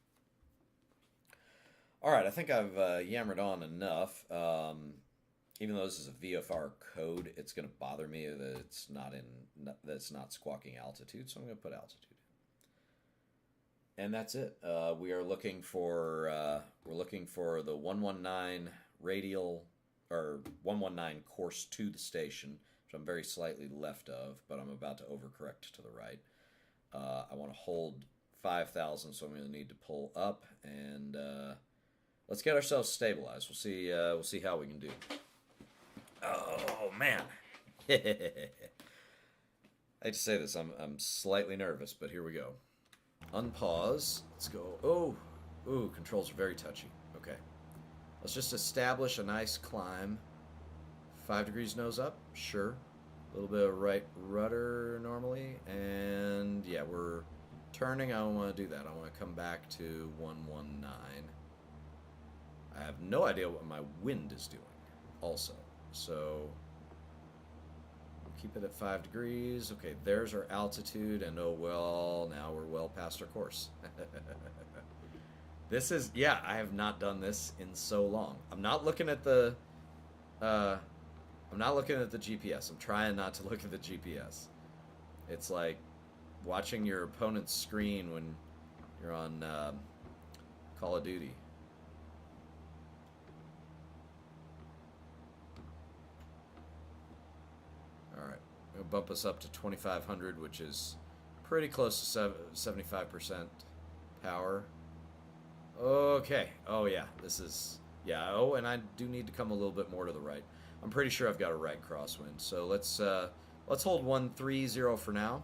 A: All right, I think I've yammered on enough. Even though this is a VFR code, it's going to bother me that it's not squawking altitude, so I'm going to put altitude in. And that's it. We are looking for the 119 radial, or 119 course to the station, which I'm very slightly left of, but I'm about to overcorrect to the right. I want to hold 5,000, so I'm going to need to pull up, and let's get ourselves stabilized. We'll see how we can do. Oh man. I hate to say this, I'm slightly nervous, but here we go. Unpause. Let's go. Oh, controls are very touchy. Okay. Let's just establish a nice climb. 5 degrees nose up, sure. A little bit of right rudder normally, and yeah, we're turning. I don't want to do that. I want to come back to 119. I have no idea what my wind is doing also. So we'll keep it at 5 degrees. Okay, there's our altitude, and oh well, now we're well past our course. This is, yeah, I have not done this in so long. I'm not looking at the GPS. I'm trying not to look at the GPS. It's like watching your opponent's screen when you're on Call of Duty. Alright, we'll bump us up to 2,500, which is pretty close to 75% power. Okay, oh yeah, this is, yeah, oh, and I do need to come a little bit more to the right. I'm pretty sure I've got a right crosswind, so let's hold 130 for now.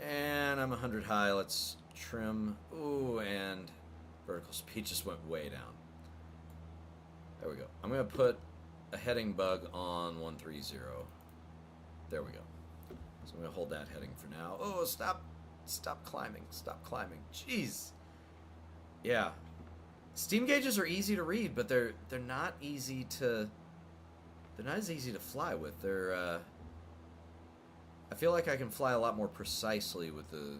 A: And I'm 100 high, let's trim, ooh, and vertical speed just went way down. There we go. I'm going to put a heading bug on 130. There we go. So I'm going to hold that heading for now. Oh, stop climbing. Stop climbing. Jeez. Yeah. Steam gauges are easy to read, but they're not easy to as easy to fly with. I feel like I can fly a lot more precisely with the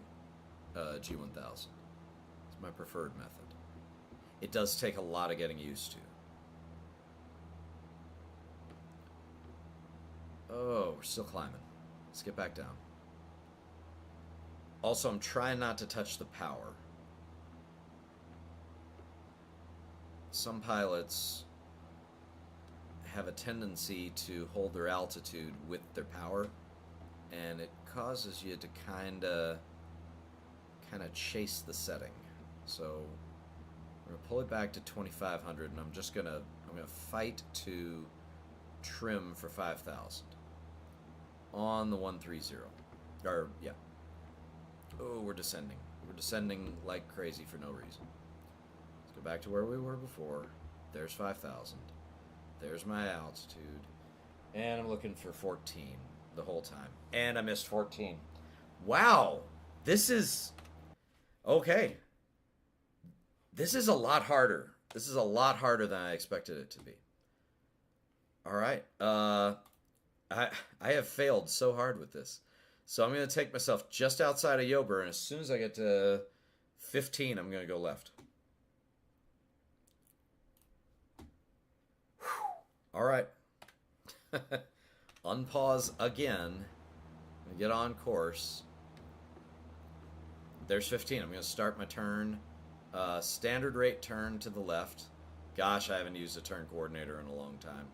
A: G1000. It's my preferred method. It does take a lot of getting used to. Oh, we're still climbing. Let's get back down. Also, I'm trying not to touch the power. Some pilots have a tendency to hold their altitude with their power, and it causes you to kind of chase the setting. So I'm going to pull it back to 2,500, and I'm going to fight to trim for 5,000 on the 130. Or, yeah. Oh, we're descending. We're descending like crazy for no reason. Let's go back to where we were before. There's 5,000. There's my altitude. And I'm looking for 14 the whole time. And I missed 14. Wow! This is... Okay. This is a lot harder. This is a lot harder than I expected it to be. Alright. I have failed so hard with this. So I'm going to take myself just outside of Yober, and as soon as I get to 15, I'm going to go left. All right. Unpause again. Get on course. There's 15. I'm going to start my turn. Standard rate turn to the left. Gosh, I haven't used a turn coordinator in a long time.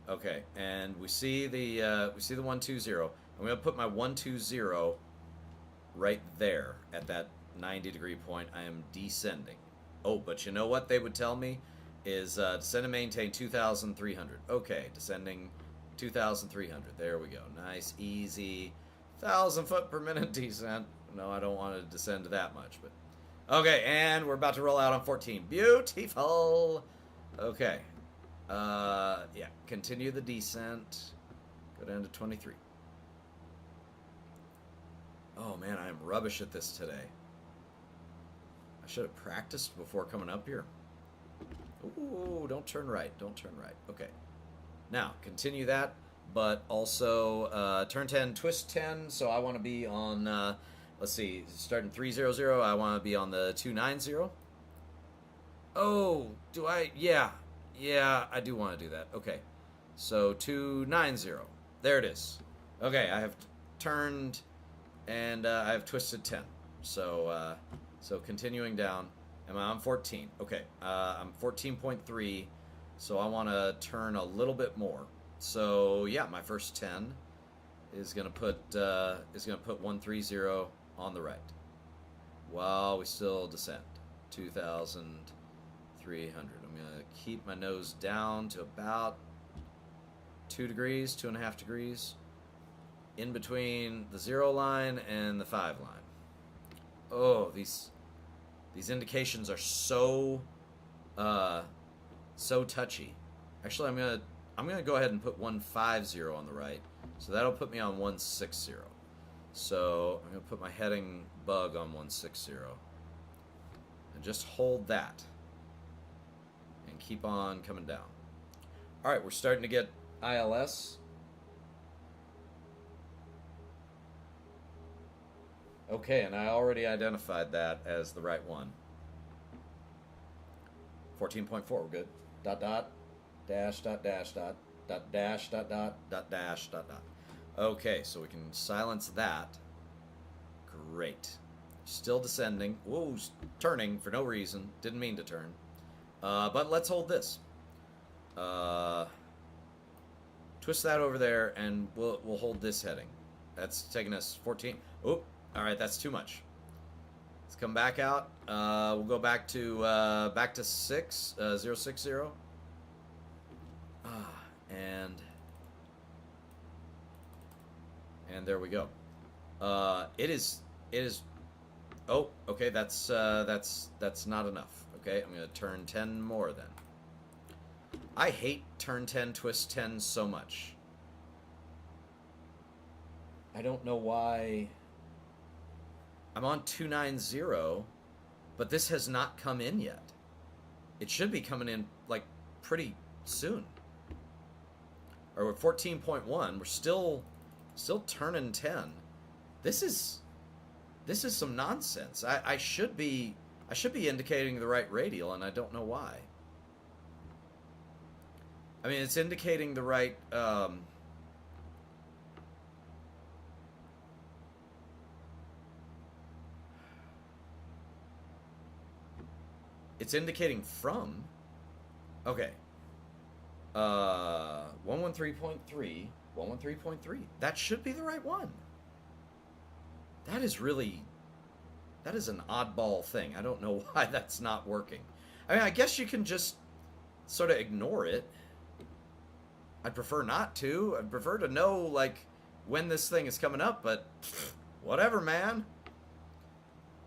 A: Okay, and we see the 120. I'm going to put my 120 right there at that 90-degree point. I am descending. Oh, but you know what they would tell me is descend and maintain 2,300. Okay, descending 2,300. There we go. Nice, easy, 1,000 foot per minute descent. No, I don't want to descend that much, but okay. And we're about to roll out on 14. Beautiful. Okay. Yeah. Continue the descent. Go down to 23. Oh man, I am rubbish at this today. I should have practiced before coming up here. Ooh, don't turn right. Don't turn right. Okay. Now, continue that, but also turn 10, twist 10. So I want to be on, let's see, starting 300. I want to be on the 290. Oh, do I? Yeah. Yeah, I do want to do that. Okay. So 290. There it is. Okay, I have turned and I have twisted 10. So, so continuing down. Am I on 14? Okay, I'm 14.3, so I want to turn a little bit more. So yeah, my first 10 is gonna put 130 on the right, while we still descend 2,300. I'm gonna keep my nose down to about 2 degrees, 2.5 degrees, in between the 0 line and the 5 line. Oh, these indications are so so touchy. Actually, I'm gonna go ahead and put 150 on the right, so that'll put me on 160. So I'm gonna put my heading bug on 160 and just hold that and keep on coming down. All right, we're starting to get ILS. Okay, and I already identified that as the right one. 14.4, we're good. Dot dot, dash dot dash dot, dot dash dot dot, dot dash dot dot. Okay, so we can silence that. Great. Still descending. Whoa, turning for no reason. Didn't mean to turn. But let's hold this. Twist that over there, and we'll hold this heading. That's taking us 14. Oop. All right, that's too much. Let's come back out. We'll go back to 6 060. And there we go. It is. Oh, okay. That's not enough. Okay, I'm gonna turn 10 more then. I hate turn 10, twist 10 so much. I don't know why. I'm on 290, but this has not come in yet. It should be coming in like pretty soon. Or we're 14.1. We're still turning 10. This is some nonsense. I should be indicating the right radial, and I don't know why. I mean, it's indicating the right. It's indicating from. Okay. 113.3. 113.3. That should be the right one. That is an oddball thing. I don't know why that's not working. I mean, I guess you can just sort of ignore it. I'd prefer not to. I'd prefer to know, like, when this thing is coming up, but whatever, man.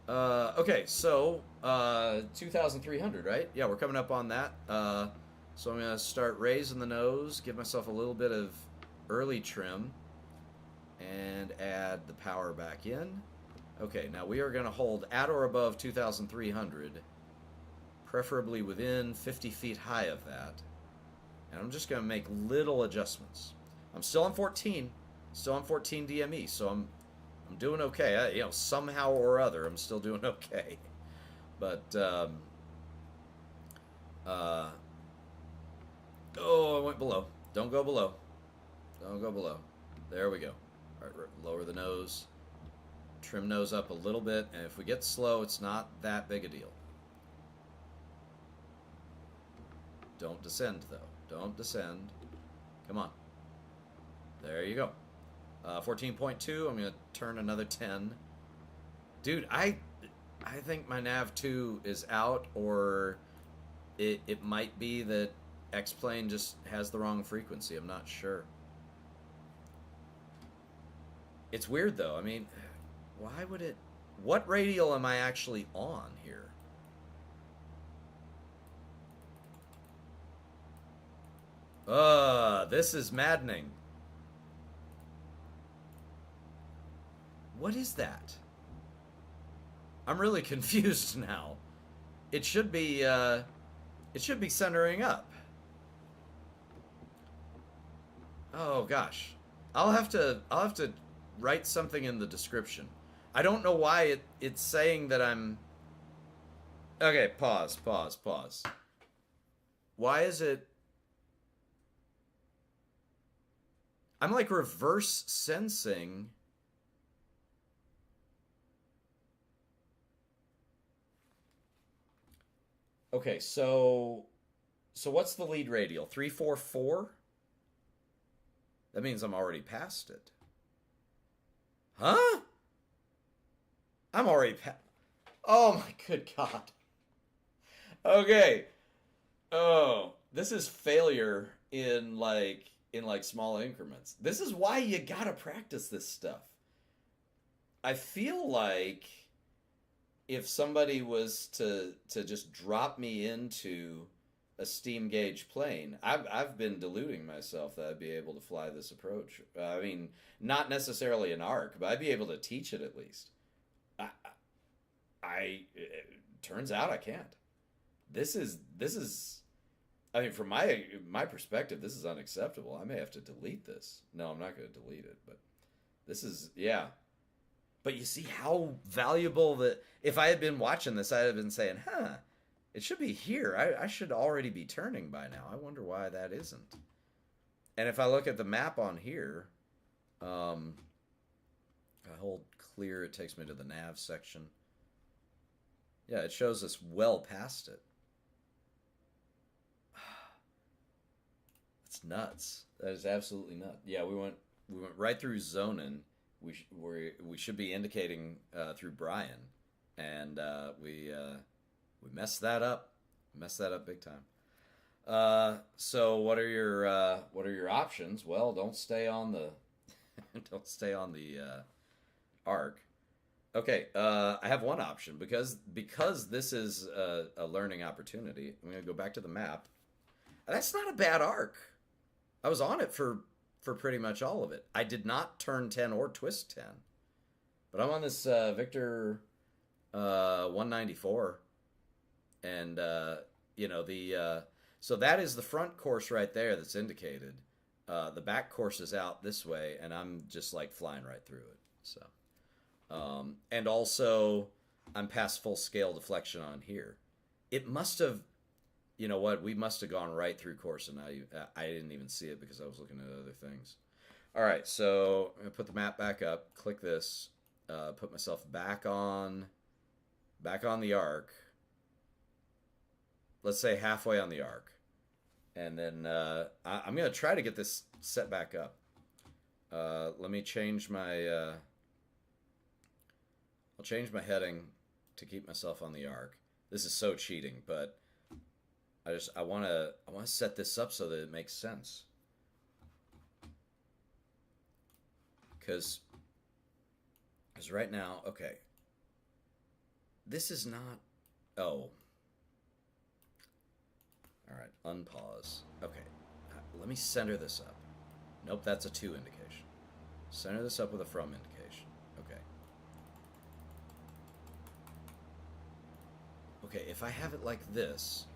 A: Okay, so 2,300, right? Yeah, we're coming up on that. So I'm going to start raising the nose, give myself a little bit of early trim, and add the power back in. Okay, now we are going to hold at or above 2,300, preferably within 50 feet high of that. And I'm just going to make little adjustments. I'm still on 14, DME, so I'm doing okay. Somehow or other, I'm still doing okay. But oh, I went below. Don't go below. Don't go below. There we go. All right, lower the nose. Trim nose up a little bit, and if we get slow, it's not that big a deal. Don't descend, though. Don't descend. Come on. There you go. 14.2, I'm going to turn another 10. Dude, I think my nav2 is out, or it might be that X-Plane just has the wrong frequency. I'm not sure. It's weird though. I mean, why would it? What radial am I actually on here? This is maddening. What is that? I'm really confused now. It should be centering up. Oh gosh. I'll have to write something in the description. I don't know why it's saying that I'm. Okay, pause. Why is it? I'm like reverse sensing. Okay, so what's the lead radial? 344? That means I'm already past it. Huh? I'm already past. Oh my good God. Okay. Oh, this is failure in like small increments. This is why you gotta practice this stuff. I feel like if somebody was to just drop me into a steam gauge plane, I've been deluding myself that I'd be able to fly this approach. I mean, not necessarily an arc, but I'd be able to teach it at least. I, it turns out I can't. This is. I mean, from my perspective, this is unacceptable. I may have to delete this. No, I'm not going to delete it, but this is yeah. But you see how valuable that if I had been watching this, I'd have been saying, "Huh, it should be here. I should already be turning by now. I wonder why that isn't." And if I look at the map on here, I hold clear, it takes me to the nav section. Yeah, it shows us well past it. That's nuts. That is absolutely nuts. Yeah, we went right through Zonin. We should be indicating through Brian, and we messed that up. Messed that up big time. So what are your options? Well, don't stay on the don't stay on the arc. Okay, I have one option because this is a learning opportunity. I'm going to go back to the map. That's not a bad arc. I was on it for pretty much all of it. I did not turn 10 or twist 10. But I'm on this Victor 194. And, so that is the front course right there that's indicated. The back course is out this way, and I'm just like flying right through it. So, and also I'm past full scale deflection on here. It must have, you know what? We must have gone right through course, and I didn't even see it because I was looking at other things. All right, so I'm gonna put the map back up. Click this. Put myself back on the arc. Let's say halfway on the arc, and then I'm gonna try to get this set back up. Let me change my. I'll change my heading to keep myself on the arc. This is so cheating, but I want to set this up so that it makes sense. Because right now, okay, this is not. Oh, all right. Unpause. Okay, let me center this up. Nope, that's a to indication. Center this up with a from indication. Okay. Okay, if I have it like this.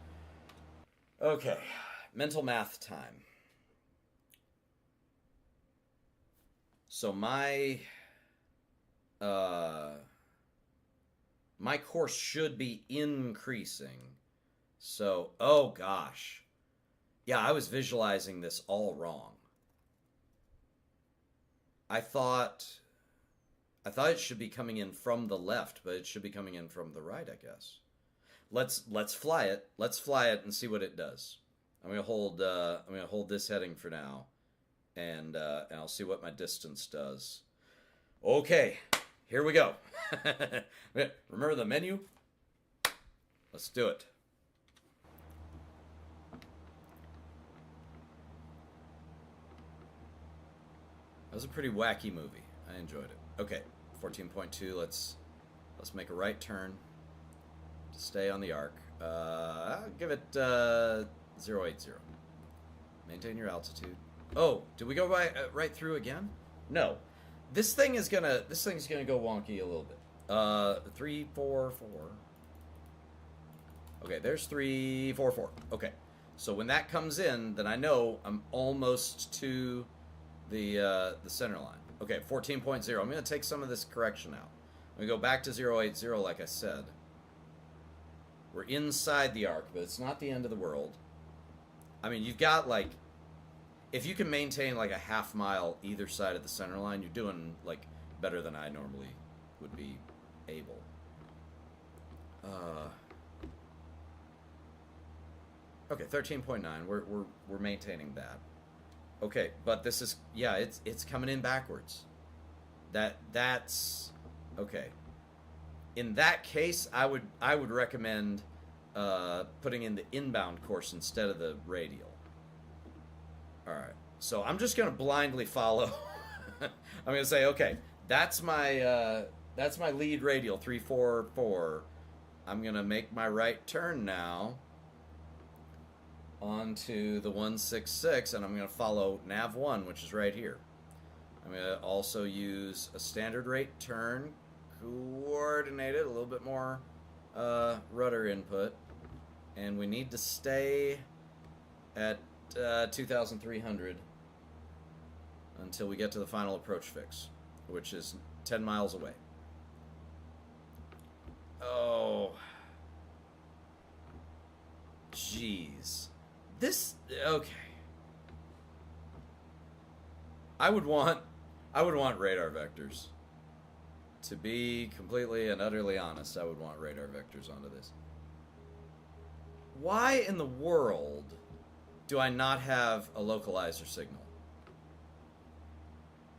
A: Okay, mental math time. So my course should be increasing. So, oh gosh. Yeah, I was visualizing this all wrong. I thought it should be coming in from the left, but it should be coming in from the right, I guess. Let's fly it. Let's fly it and see what it does. I'm gonna hold this heading for now, and I'll see what my distance does. Okay, here we go. Remember the menu? Let's do it. That was a pretty wacky movie. I enjoyed it. Okay, 14.2. Let's make a right turn to stay on the arc. I'll give it 080. Maintain your altitude. Oh, did we go right through again? No. This thing's gonna go wonky a little bit. 344. Okay, there's 344. Okay, so when that comes in, then I know I'm almost to the center line. Okay, 14.0. I'm gonna take some of this correction out. I'm gonna go back to 080, like I said. We're inside the arc, but it's not the end of the world. I mean, you've got like, if you can maintain like a half mile either side of the center line, you're doing like better than I normally would be able. Okay, 13.9. We're maintaining that. Okay, but this is, yeah, it's coming in backwards. That's okay. In that case, I would recommend putting in the inbound course instead of the radial. All right, so I'm just gonna blindly follow. I'm gonna say, okay, that's my lead radial 344. I'm gonna make my right turn now onto the 166, and I'm gonna follow nav 1, which is right here. I'm gonna also use a standard rate turn, coordinated, a little bit more rudder input, and we need to stay at 2,300 until we get to the final approach fix, which is 10 miles away. Oh, jeez, okay. I would want radar vectors. To be completely and utterly honest, I would want radar vectors onto this. Why in the world do I not have a localizer signal?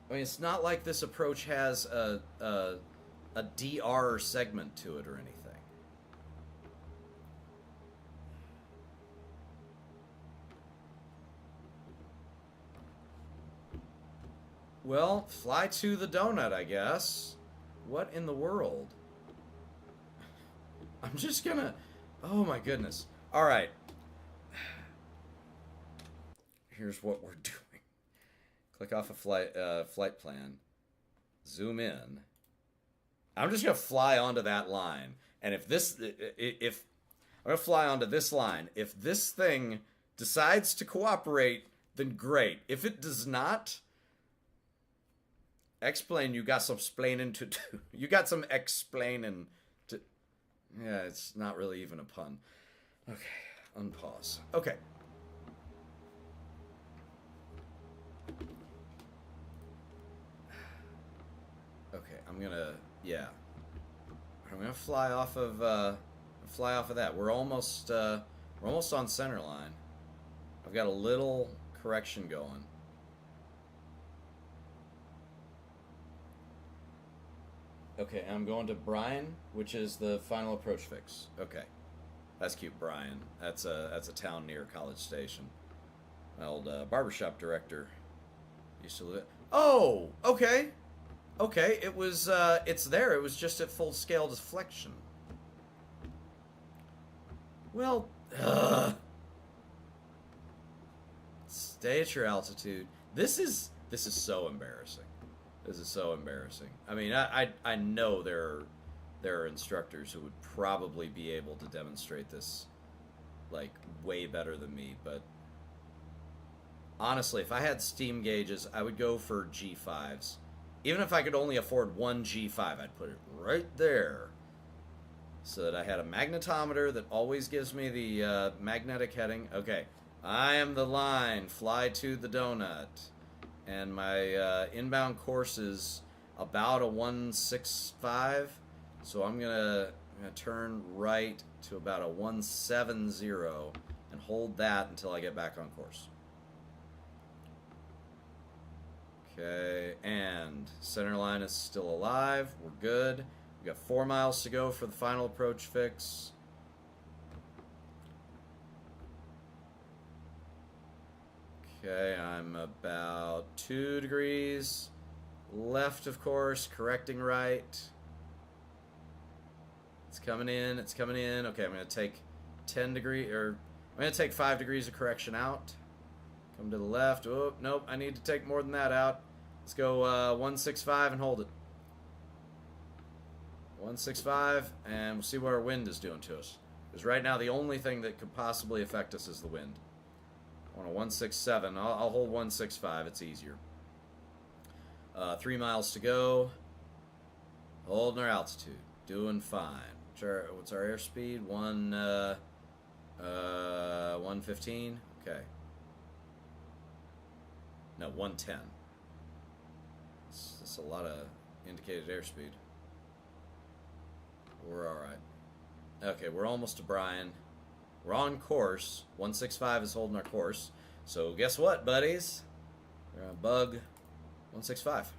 A: I mean, it's not like this approach has a DR segment to it or anything. Well, fly to the donut, I guess. What in the world? I'm just gonna... Oh my goodness. Alright. Here's what we're doing. Click off a flight plan. Zoom in. I'm just gonna fly onto that line. And if I'm gonna fly onto this line. If this thing decides to cooperate, then great. If it does not... Explain, you got some splaining to do. You got some explaining to... Yeah, it's not really even a pun. Okay, unpause. Okay. Okay, I'm gonna... Yeah. I'm gonna fly off of that. We're almost on center line. I've got a little correction going. Okay, I'm going to Brian, which is the final approach fix. Okay. That's cute, Brian. That's a town near College Station. My old barbershop director used to live. Oh, okay. Okay, it was it's there. It was just at full scale deflection. Well, stay at your altitude. This is so embarrassing. This is so embarrassing. I mean, I know there are instructors who would probably be able to demonstrate this, like, way better than me, but honestly, if I had steam gauges, I would go for G5s. Even if I could only afford one G5, I'd put it right there so that I had a magnetometer that always gives me the magnetic heading. Okay, I am the line. Fly to the donut. And my inbound course is about a 165, so I'm gonna turn right to about a 170 and hold that until I get back on course. Okay, and center line is still alive. We're good. We got 4 miles to go for the final approach fix. Okay, I'm about 2 degrees left, of course, correcting right. It's coming in, it's coming in. Okay, I'm going to take 10 degrees, or I'm going to take 5 degrees of correction out. Come to the left. Oh, nope, I need to take more than that out. Let's go 165 and hold it. 165, and we'll see what our wind is doing to us. Because right now, the only thing that could possibly affect us is the wind. On a 167, I'll hold 165, it's easier. 3 miles to go. Holding our altitude. Doing fine. What's our airspeed? 115? Okay. No, 110. That's a lot of indicated airspeed. We're alright. Okay, we're almost to Bryan. We're on course. 165 is holding our course. So guess what, buddies? We're gonna bug 165.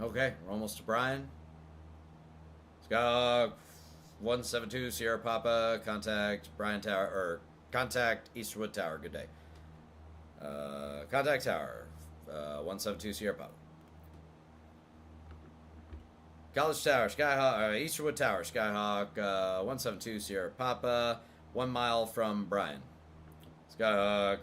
A: Okay, we're almost to Bryan. Skog 172 Sierra Papa, contact Bryan Tower, or contact Easterwood Tower. Good day. Contact Tower 172 Sierra Papa. College Tower, Skyhawk, Easterwood Tower, Skyhawk 172 Sierra Papa, 1 mile from Bryan. Skyhawk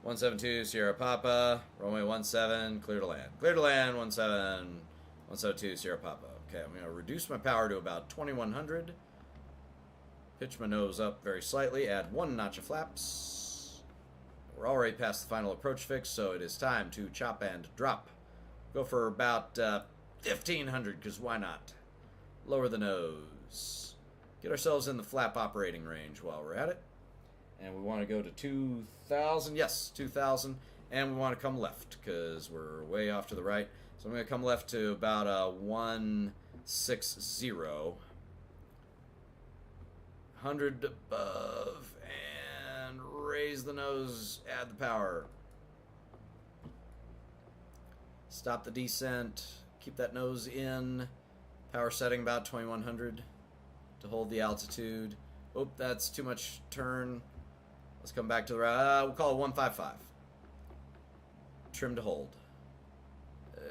A: 172 Sierra Papa, runway 17, clear to land. Clear to land 172 Sierra Papa. Okay, I'm going to reduce my power to about 2100. Pitch my nose up very slightly, add 1 notch of flaps. We're already past the final approach fix, so it is time to chop and drop. Go for about 1500, because why not? Lower the nose. Get ourselves in the flap operating range while we're at it. And we want to go to 2000. Yes, 2000. And we want to come left because we're way off to the right. So I'm going to come left to about 160. 100 above. And raise the nose. Add the power. Stop the descent. Keep that nose in. Power setting about 2100 to hold the altitude. Oh, that's too much turn. Let's come back to the right. We'll call it 155. Trim to hold.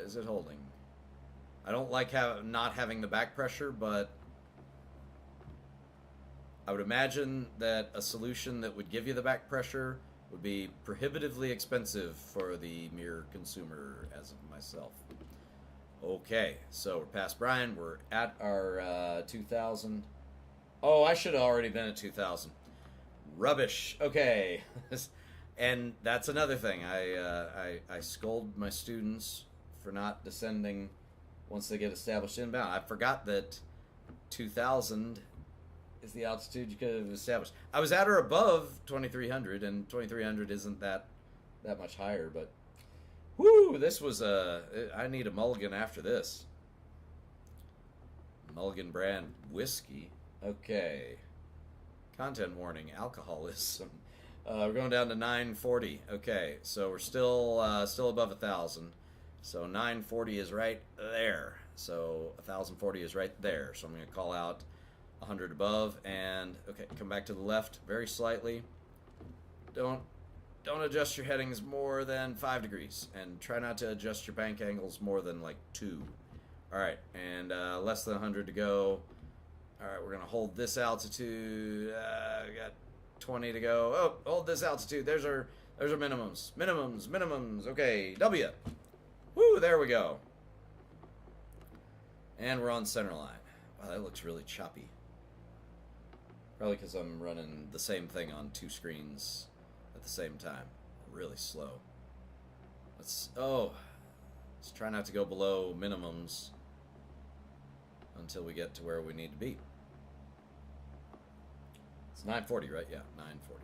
A: Is it holding? I don't like not having the back pressure, but I would imagine that a solution that would give you the back pressure would be prohibitively expensive for the mere consumer as of myself. Okay, so we're past Bryan. We're at our 2000. Oh, I should have already been at 2000. Rubbish. Okay. And that's another thing. I scold my students for not descending once they get established inbound. I forgot that 2000 is the altitude you could have established. I was at or above 2300, and 2300 isn't that much higher, but whoo, this was I need a mulligan after this. Mulligan brand whiskey. Okay. Content warning, alcoholism. We're going down to 940. Okay, so we're still above 1,000. So 940 is right there. So 1,040 is right there. So I'm going to call out 100 above, and okay, come back to the left very slightly. Don't adjust your headings more than 5 degrees, and try not to adjust your bank angles more than like 2. All right, and less than 100 to go. All right, we're going to hold this altitude. We got 20 to go. Oh, hold this altitude. There's our minimums. Minimums. Okay, W. Woo, there we go. And we're on center line. Wow, that looks really choppy. Probably because I'm running the same thing on 2 screens at the same time. Really slow. Let's try not to go below minimums until we get to where we need to be. It's 940, right? Yeah, 940.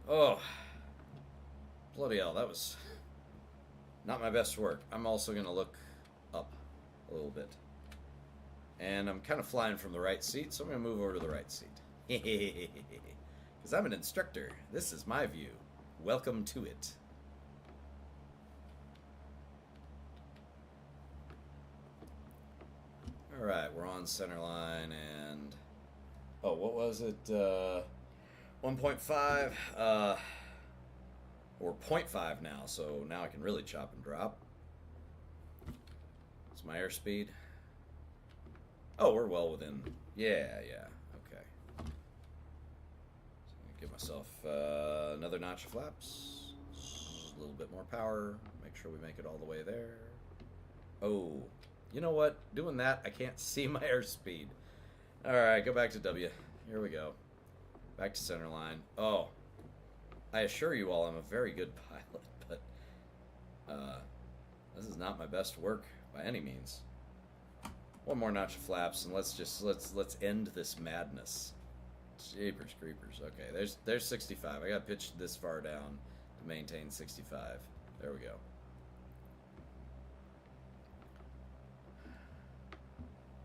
A: Oh, bloody hell, that was not my best work. I'm also going to look up a little bit. And I'm kind of flying from the right seat, so I'm going to move over to the right seat. Because I'm an instructor. This is my view. Welcome to it. All right, we're on center line, and oh, what was it? 1.5 or zero point 0.5 now. So now I can really chop and drop. It's my airspeed. Oh, we're well within. Yeah, yeah. Okay. So I'm gonna give myself another notch of flaps. A little bit more power. Make sure we make it all the way there. Oh, you know what? Doing that, I can't see my airspeed. All right, go back to W. Here we go. Back to center line. Oh, I assure you all I'm a very good pilot, but this is not my best work by any means. One more notch of flaps, and let's end this madness. Jeepers creepers. Okay, there's 65. I got pitched this far down to maintain 65. There we go.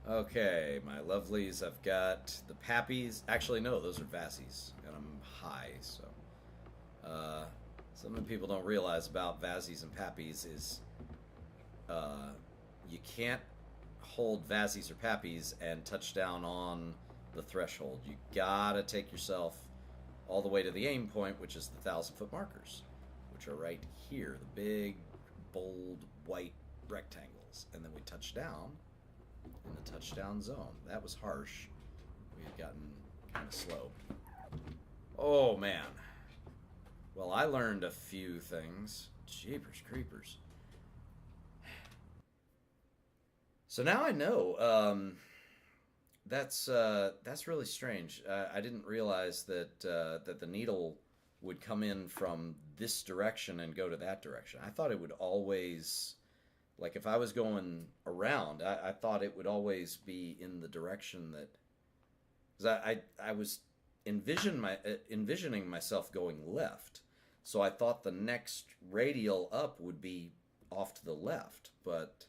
A: Okay, my lovelies. I've got the Pappies. Actually, no, those are Vassies, and I'm high. So, something people don't realize about Vassies and Pappies is you can't hold Vassies or Pappies and touch down on the threshold. You gotta take yourself all the way to the aim point, which is the 1,000-foot markers, which are right here, the big, bold, white rectangles. And then we touch down in the touchdown zone. That was harsh. We had gotten kind of slow. Oh, man. Well, I learned a few things. Jeepers creepers. So now I know. That's really strange. I didn't realize that that the needle would come in from this direction and go to that direction. I thought it would always, like if I was going around, I thought it would always be in the direction that. Because I was envisioning myself going left, so I thought the next radial up would be off to the left, but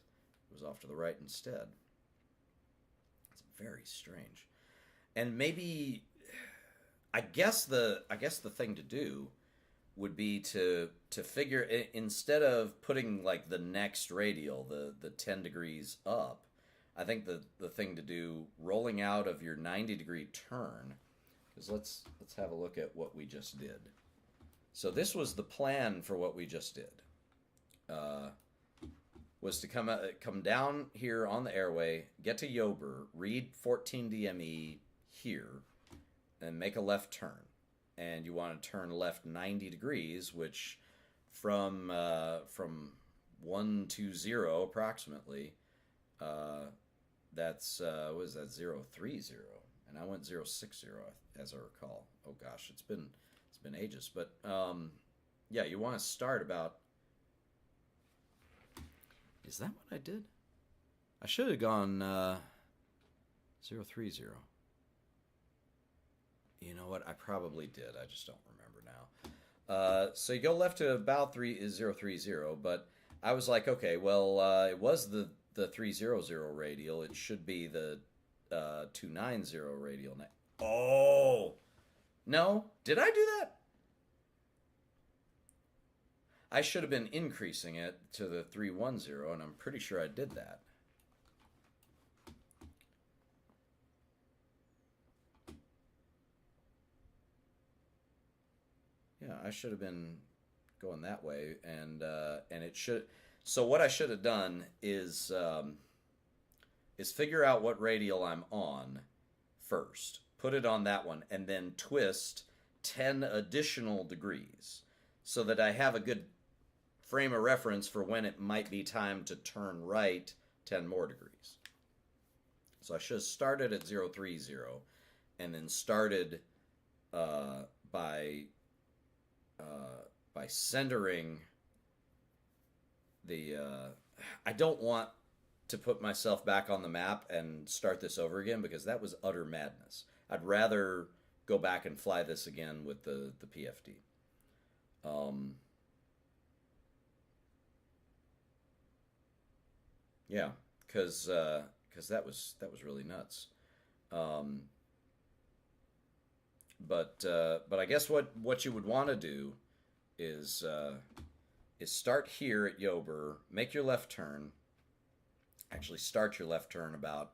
A: was off to the right instead. It's very strange. And maybe I guess the thing to do would be to figure, instead of putting like the next radial, the 10 degrees up, I think the thing to do, rolling out of your 90-degree turn, because let's have a look at what we just did. So this was the plan for what we just did. Was to come down here on the airway, get to Yober, read 14 DME here, and make a left turn. And you want to turn left 90 degrees, which from 120 approximately, that's what is that, 030, and I went 060 as I recall. Oh gosh, it's been ages, but yeah, you want to start about. Is that what I did? I should have gone 030. You know what? I probably did. I just don't remember now. So you go left to about 030, but I was like, okay, well, it was the 300 radial. It should be the 290 radial. Oh! No? Did I do that? I should have been increasing it to the 310, and I'm pretty sure I did that. Yeah, I should have been going that way, and it should. So what I should have done is figure out what radial I'm on first, put it on that one, and then twist 10 additional degrees, so that I have a good frame of reference for when it might be time to turn right 10 more degrees. So I should have started at 030 and then started by centering the. I don't want to put myself back on the map and start this over again, because that was utter madness. I'd rather go back and fly this again with the PFD. Yeah, because that was really nuts. But I guess what you would want to do is start here at Yober, make your left turn. Actually, start your left turn about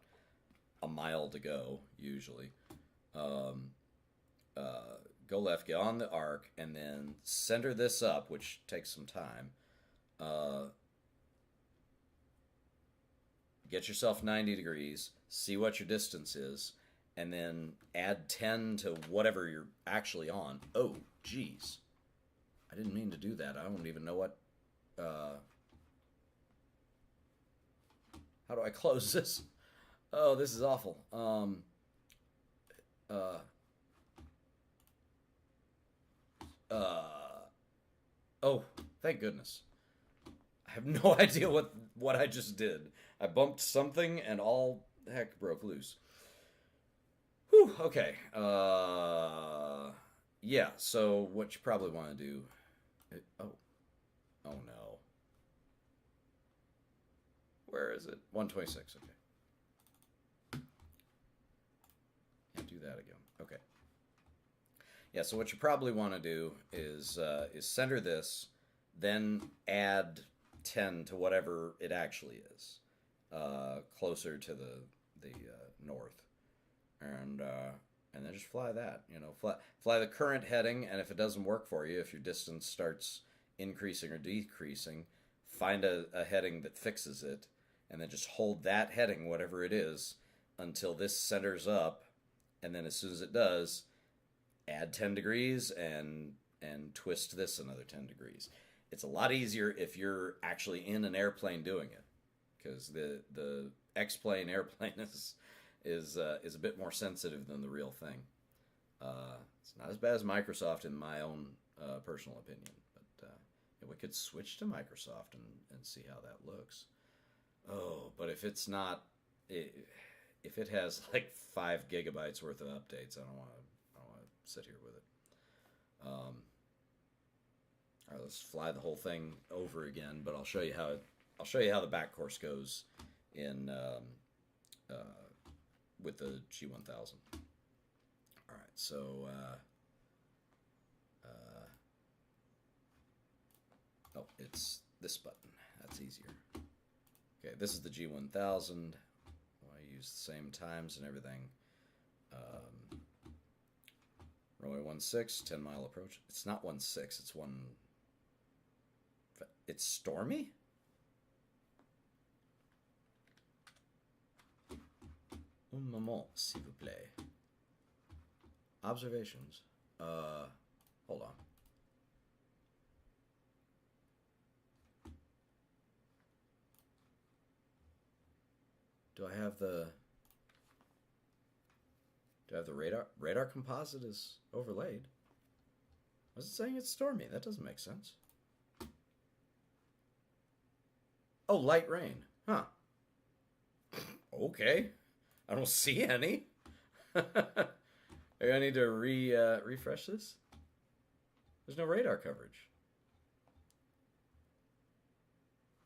A: a mile to go usually. Um, Go left, get on the arc, and then center this up, which takes some time. Uh, get yourself 90 degrees, see what your distance is, and then add 10 to whatever you're actually on. Oh, geez. I didn't mean to do that. I don't even know what... how do I close this? Oh, this is awful. Uh, oh, thank goodness. I have no idea what I just did. I bumped something and all heck broke loose. Whew, okay. Yeah, so what you probably want to do... oh no. Where is it? 126, okay. Yeah, do that again. Okay. Yeah, so what you probably want to do is center this, then add 10 to whatever it actually is, closer to the north, and then just fly that. You know, fly the current heading, and if it doesn't work for you, if your distance starts increasing or decreasing, find a heading that fixes it, and then just hold that heading, whatever it is, until this centers up, and then as soon as it does, add 10 degrees and twist this another 10 degrees. It's a lot easier if you're actually in an airplane doing it, because the X-plane airplane is a bit more sensitive than the real thing. It's not as bad as Microsoft in my own personal opinion, but yeah, we could switch to Microsoft and see how that looks. Oh, but if it's not, if it has like 5 gigabytes worth of updates, I don't want to sit here with it. All right, let's fly the whole thing over again, but I'll show you how the back course goes in with the G1000. All right, so oh, it's this button. That's easier. Okay, this is the G1000. I use the same times and everything. Runway 16, 10 mile approach. It's not 16, it's 1. It's stormy? Un moment, s'il vous plaît. Observations. Hold on. Do I have the radar? Radar composite is overlaid. Was it saying it's stormy? That doesn't make sense. Oh, light rain. Huh. Okay. I don't see any. I need to refresh this. There's no radar coverage.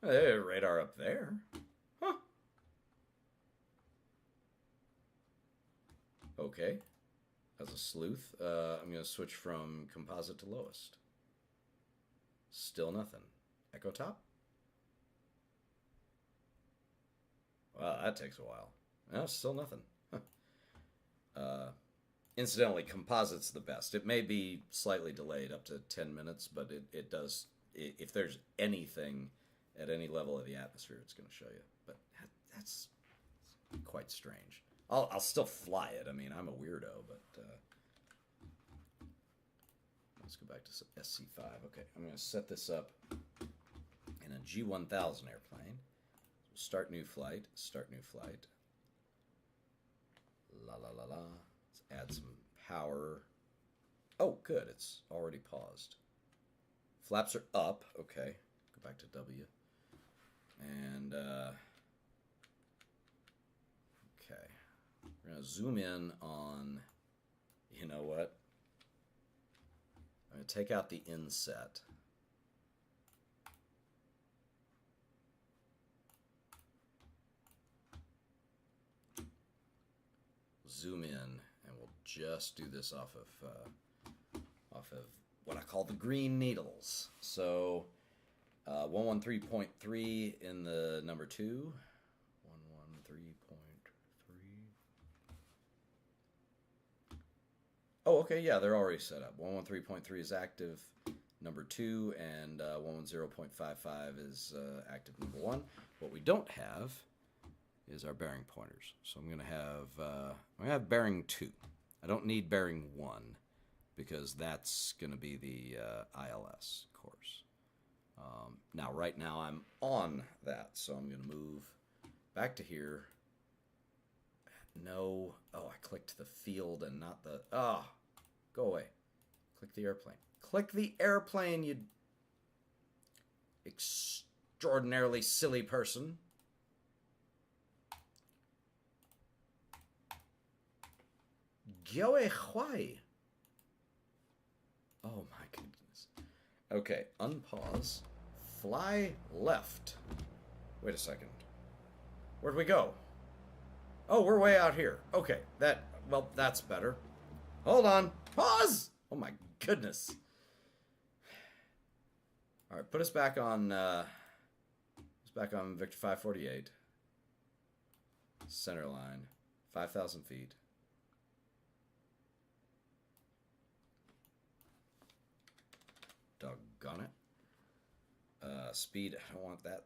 A: There's radar up there. Huh. Okay. As a sleuth, I'm going to switch from composite to lowest. Still nothing. Echo top? Wow, that takes a while. No, still nothing. Incidentally, composite's the best. It may be slightly delayed up to 10 minutes, but it does. If there's anything at any level of the atmosphere, it's going to show you. But that's quite strange. I'll still fly it. I mean, I'm a weirdo, but let's go back to SC5. Okay, I'm going to set this up in a G1000 airplane. Start new flight. Start new flight. La la la la. Let's add some power. Oh, good. It's already paused. Flaps are up. Okay. Go back to W. And okay. We're gonna zoom in on. You know what? I'm gonna take out the inset. Zoom in, and we'll just do this off of what I call the green needles. So 113.3 in the number 2, 113.3, Oh, okay, yeah, they're already set up. 113.3 is active number 2, and 110.55 is active number 1. What we don't have is our bearing pointers. So I'm gonna have bearing 2. I don't need bearing 1 because that's gonna be the ILS course. Now, right now I'm on that, so I'm gonna move back to here. No, oh, I clicked the field and not the, go away. Click the airplane. Click the airplane, you extraordinarily silly person. Go away. Oh my goodness. Okay, unpause. Fly left. Wait a second. Where'd we go? Oh, we're way out here. Okay, that's better. Hold on. Pause! Oh my goodness. All right, put us back on Victor 548. Center line. 5,000 feet. Doggone it. Speed, I don't want that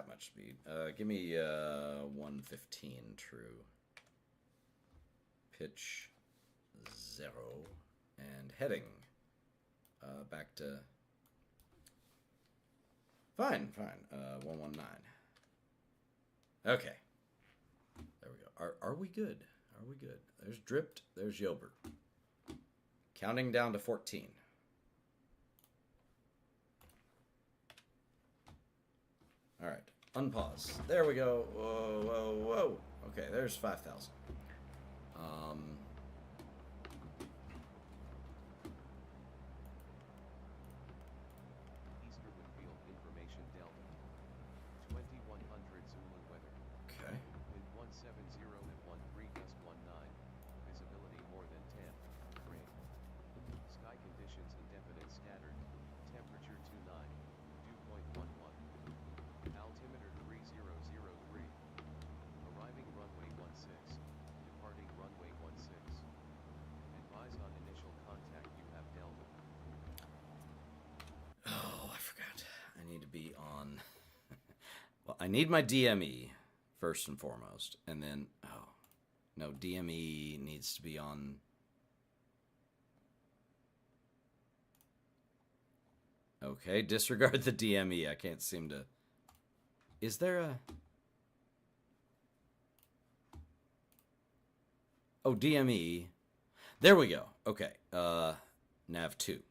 A: much speed. Give me 115 true. Pitch 0. And heading back to... Fine. 119. Okay. There we go. Are we good? Are we good? There's Dripped. There's Yobert. Counting down to 14. All right. Unpause. There we go. Whoa. Okay, there's 5,000.
B: Easterwood Field Information Delta. 2100 Zulu weather.
A: Okay.
B: Wind 170 at 13 gust 19. Visibility more than 10. Rain. Sky conditions indefinite scattered. Temperature 29. Dew point 11. Altimeter 3003. Arriving runway 16. Departing runway 16. Advise on initial contact you have Delta.
A: Oh, I forgot. I need to be on... Well, I need my DME first and foremost. And then... Oh. No, DME needs to be on... Okay, disregard the DME. I can't seem to... Is there a... Oh, DME. There we go. Okay. Nav 2.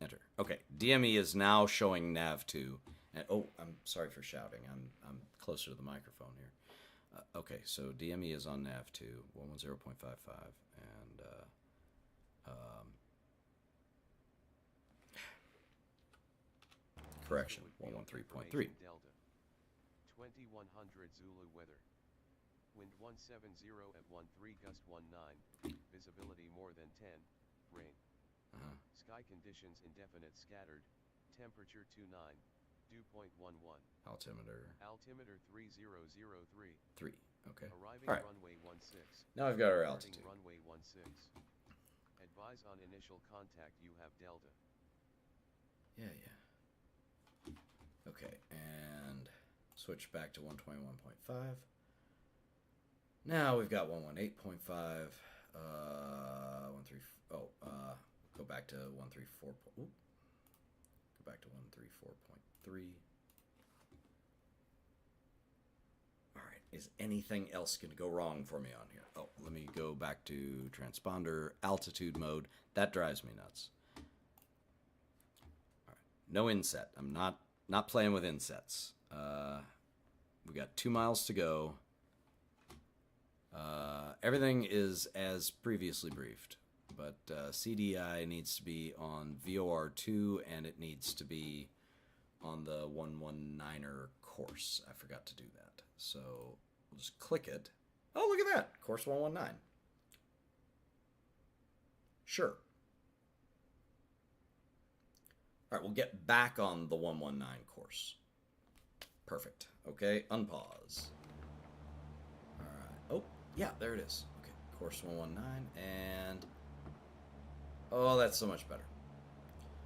A: Enter. Okay. DME is now showing Nav 2. And, oh, I'm sorry for shouting. I'm closer to the microphone here. Okay, so DME is on Nav 2, 110.55, and correction, 113.3.
B: Delta. 2100 Zulu weather. Wind 170 at 13 gust 19. Visibility more than 10. Rain. Sky conditions indefinite scattered. Temperature 29. Dew point 11.
A: Altimeter.
B: Altimeter 3003.
A: 3. Okay.
B: Arriving
A: All right.
B: runway 16.
A: Now I've got our
B: Departing
A: altitude.
B: runway 16. Advise on initial contact you have Delta.
A: Yeah. Okay, and switch back to 121.5. Now we've got 118.5. 13. Oh, go back to 134. Go back to 134.3. All right, is anything else going to go wrong for me on here? Oh, let me go back to transponder altitude mode. That drives me nuts. All right, no inset. I'm not playing with insets. We got 2 miles to go. Everything is as previously briefed, but CDI needs to be on VOR2, and it needs to be on the 119er course. I forgot to do that. So we'll just click it. Oh, look at that. Course 119. Sure. All right, we'll get back on the 119 course. Perfect. Okay, unpause. All right. Oh, yeah, there it is. Okay, course 119, and Oh, that's so much better.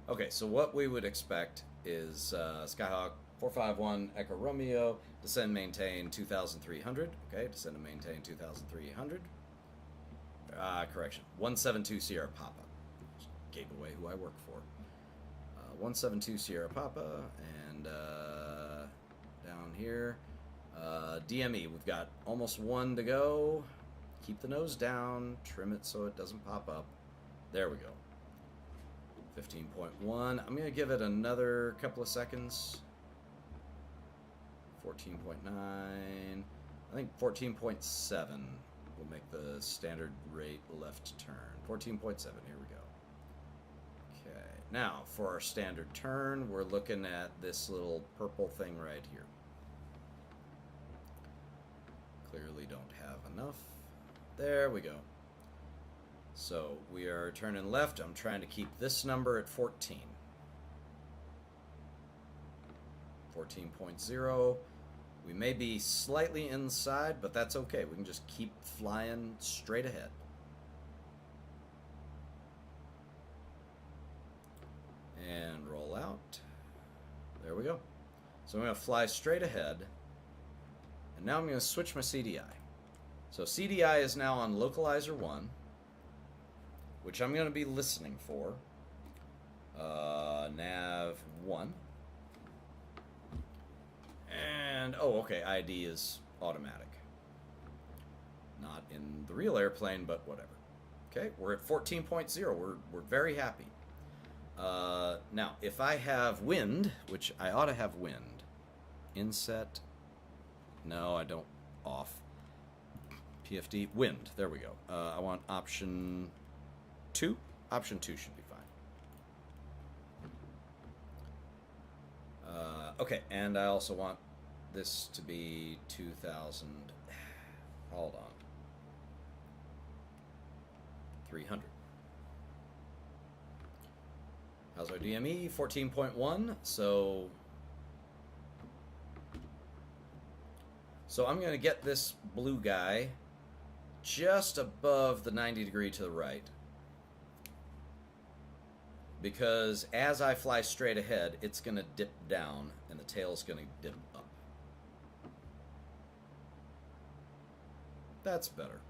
A: Okay, so what we would expect is Skyhawk 451 Echo Romeo, descend maintain 2300. Okay, descend and maintain 2300. Correction, 172 Sierra Papa. Just gave away who I work for. 172 Sierra Papa, and down here, DME. We've got almost one to go. Keep the nose down, trim it so it doesn't pop up. There we go. 15.1. I'm going to give it another couple of seconds. 14.9. I think 14.7 will make the standard rate left turn. 14.7, here we go. Okay, now for our standard turn, we're looking at this little purple thing right here. Clearly don't have enough. There we go. So we are turning left. I'm trying to keep this number at 14. 14.0. We may be slightly inside, but that's okay. We can just keep flying straight ahead. And roll out. There we go. So I'm going to fly straight ahead. And now I'm going to switch my CDI. So CDI is now on Localizer 1, which I'm going to be listening for. Nav 1. And, oh, okay, ID is automatic. Not in the real airplane, but whatever. Okay, we're at 14.0. We're very happy. Now, if I have wind, which I ought to have wind, inset, no, I don't, off, PFD, wind, there we go. I want option 2. Option 2 should be fine. Okay, and I also want this to be 2,000, hold on, 300. How's our DME? 14.1, so I'm going to get this blue guy just above the 90 degree to the right, because as I fly straight ahead, it's going to dip down and the tail's going to dip up. That's better.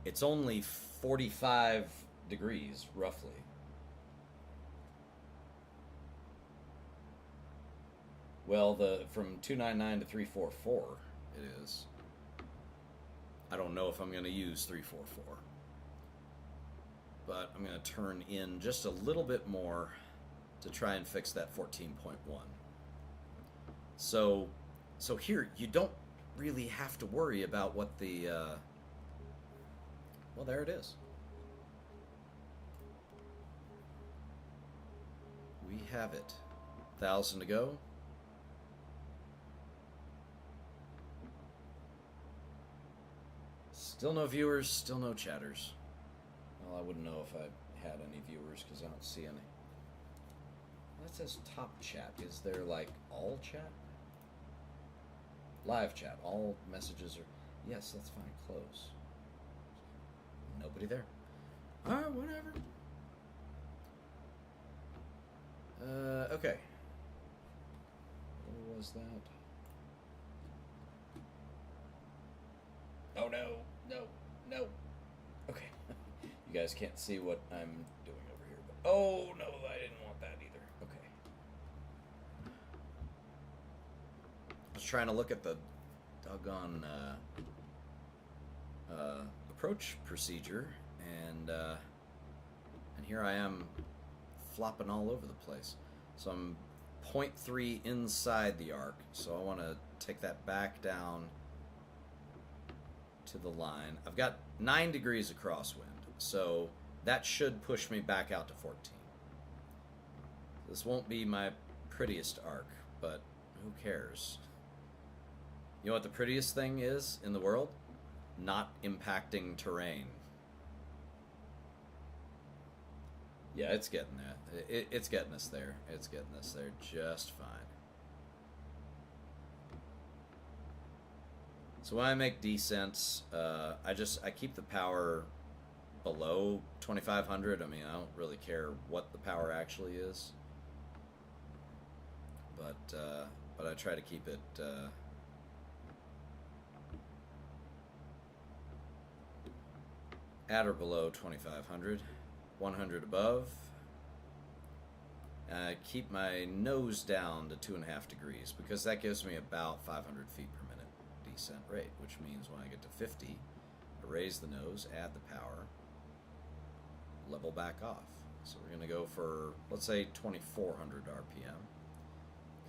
A: It's only 45 degrees, roughly. Well, from 299 to 344, it is. I don't know if I'm going to use 344. But I'm going to turn in just a little bit more to try and fix that 14.1. So here, you don't really have to worry about what the... well, there it is. We have it. 1,000 to go. Still no viewers, still no chatters. Well, I wouldn't know if I had any viewers because I don't see any. That says top chat. Is there like all chat? Live chat. All messages are... Yes, that's fine. Close. Nobody there. Alright, whatever. Okay. What was that? Oh no, no, no. Okay. You guys can't see what I'm doing over here, but oh no, I didn't want that either. Okay. I was trying to look at the doggone approach procedure, and here I am flopping all over the place. So I'm 0.3 inside the arc, so I want to take that back down to the line. I've got 9 degrees of crosswind, so that should push me back out to 14. This won't be my prettiest arc, but who cares? You know what the prettiest thing is in the world? Not impacting terrain. Yeah, it's getting that. It's getting us there. It's getting us there just fine. So when I make descents, I keep the power below 2500. I mean, I don't really care what the power actually is, but I try to keep it at or below 2500, 100 above. Keep my nose down to 2.5 degrees because that gives me about 500 feet per minute descent rate, which means when I get to 50, I raise the nose, add the power, level back off. So we're going to go for, let's say, 2400 RPM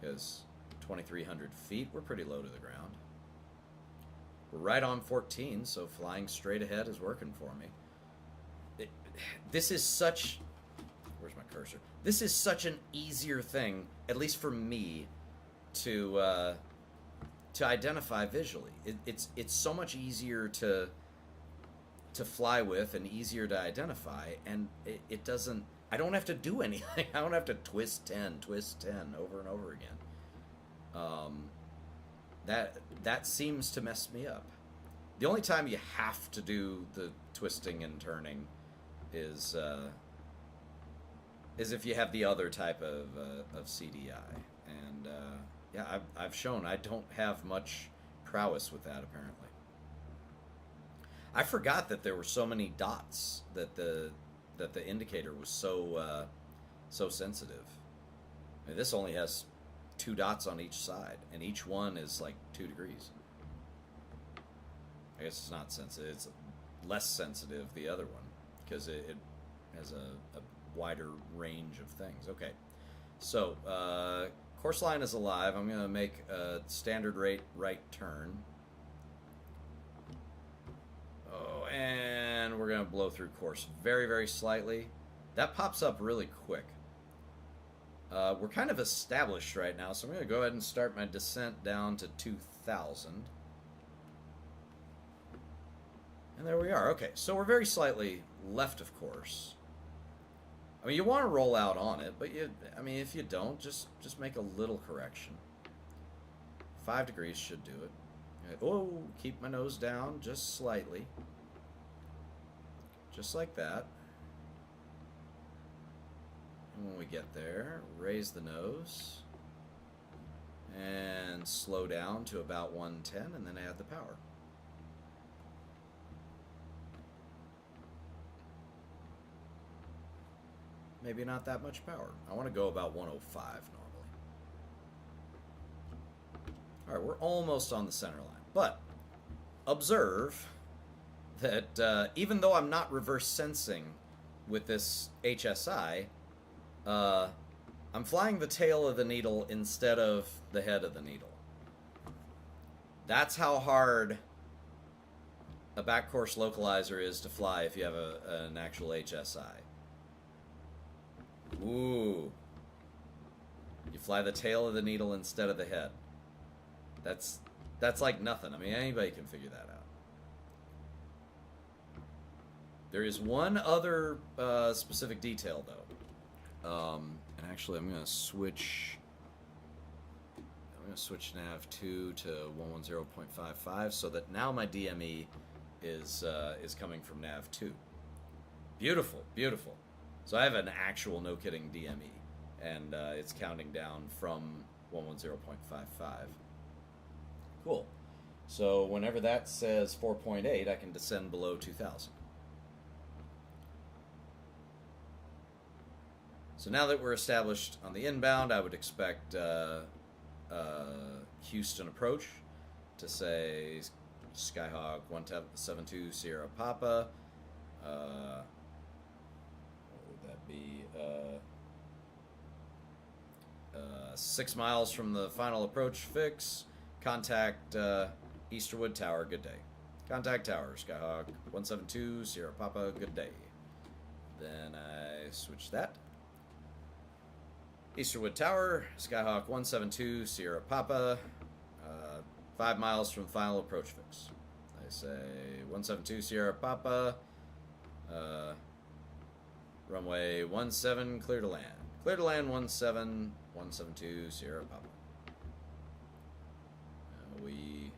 A: because 2300 feet, we're pretty low to the ground. We're right on 14, so flying straight ahead is working for me. This is such... Where's my cursor? This is such an easier thing, at least for me, to identify visually. It's so much easier to fly with and easier to identify, and it doesn't... I don't have to do anything. I don't have to twist 10 over and over again. That seems to mess me up. The only time you have to do the twisting and turning is if you have the other type of CDI. And yeah, I've shown I don't have much prowess with that, apparently. I forgot that there were so many dots, that the indicator was so sensitive. I mean, this only has 2 dots on each side, and each one is like 2 degrees. I guess it's not sensitive. It's less sensitive, the other one, because it has a wider range of things. Okay, so course line is alive. I'm going to make a standard rate right turn. Oh, and we're going to blow through course very, very slightly. That pops up really quick. We're kind of established right now, so I'm going to go ahead and start my descent down to 2000. And there we are. Okay, so we're very slightly left of course. I mean, you want to roll out on it, but if you don't, just make a little correction. 5 degrees should do it. Oh, keep my nose down just slightly. Just like that. And when we get there, raise the nose. And slow down to about 110, and then add the power. Maybe not that much power. I want to go about 105 normally. Alright, we're almost on the center line. But observe that even though I'm not reverse sensing with this HSI, I'm flying the tail of the needle instead of the head of the needle. That's how hard a back course localizer is to fly if you have an actual HSI. Ooh. You fly the tail of the needle instead of the head. That's like nothing. I mean, anybody can figure that out. There is one other specific detail, though. And actually, I'm going to switch nav 2 to 110.55 so that now my DME is coming from nav 2. Beautiful, beautiful. So I have an actual, no kidding, DME, and it's counting down from 110.55. Cool. So whenever that says 4.8, I can descend below 2000. So now that we're established on the inbound, I would expect Houston approach to say Skyhawk 172 Sierra Papa. What would that be? 6 miles from the final approach fix. Contact Easterwood Tower. Good day. Contact Tower Skyhawk 172 Sierra Papa. Good day. Then I switch that. Easterwood Tower, Skyhawk 172, Sierra Papa, 5 miles from final approach fix. I say 172, Sierra Papa, runway 17, clear to land. Clear to land 17, 172, Sierra Papa. We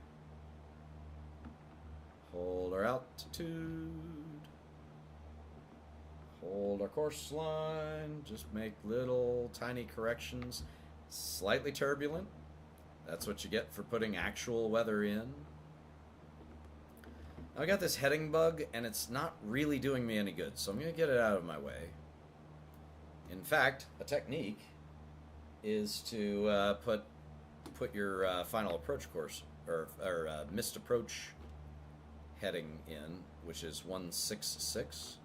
A: Hold our altitude. Hold our course line. Just make little tiny corrections. Slightly turbulent. That's what you get for putting actual weather in. I got this heading bug, and it's not really doing me any good, so I'm going to get it out of my way. In fact, a technique is to put your final approach course, or missed approach heading in, which is 166. So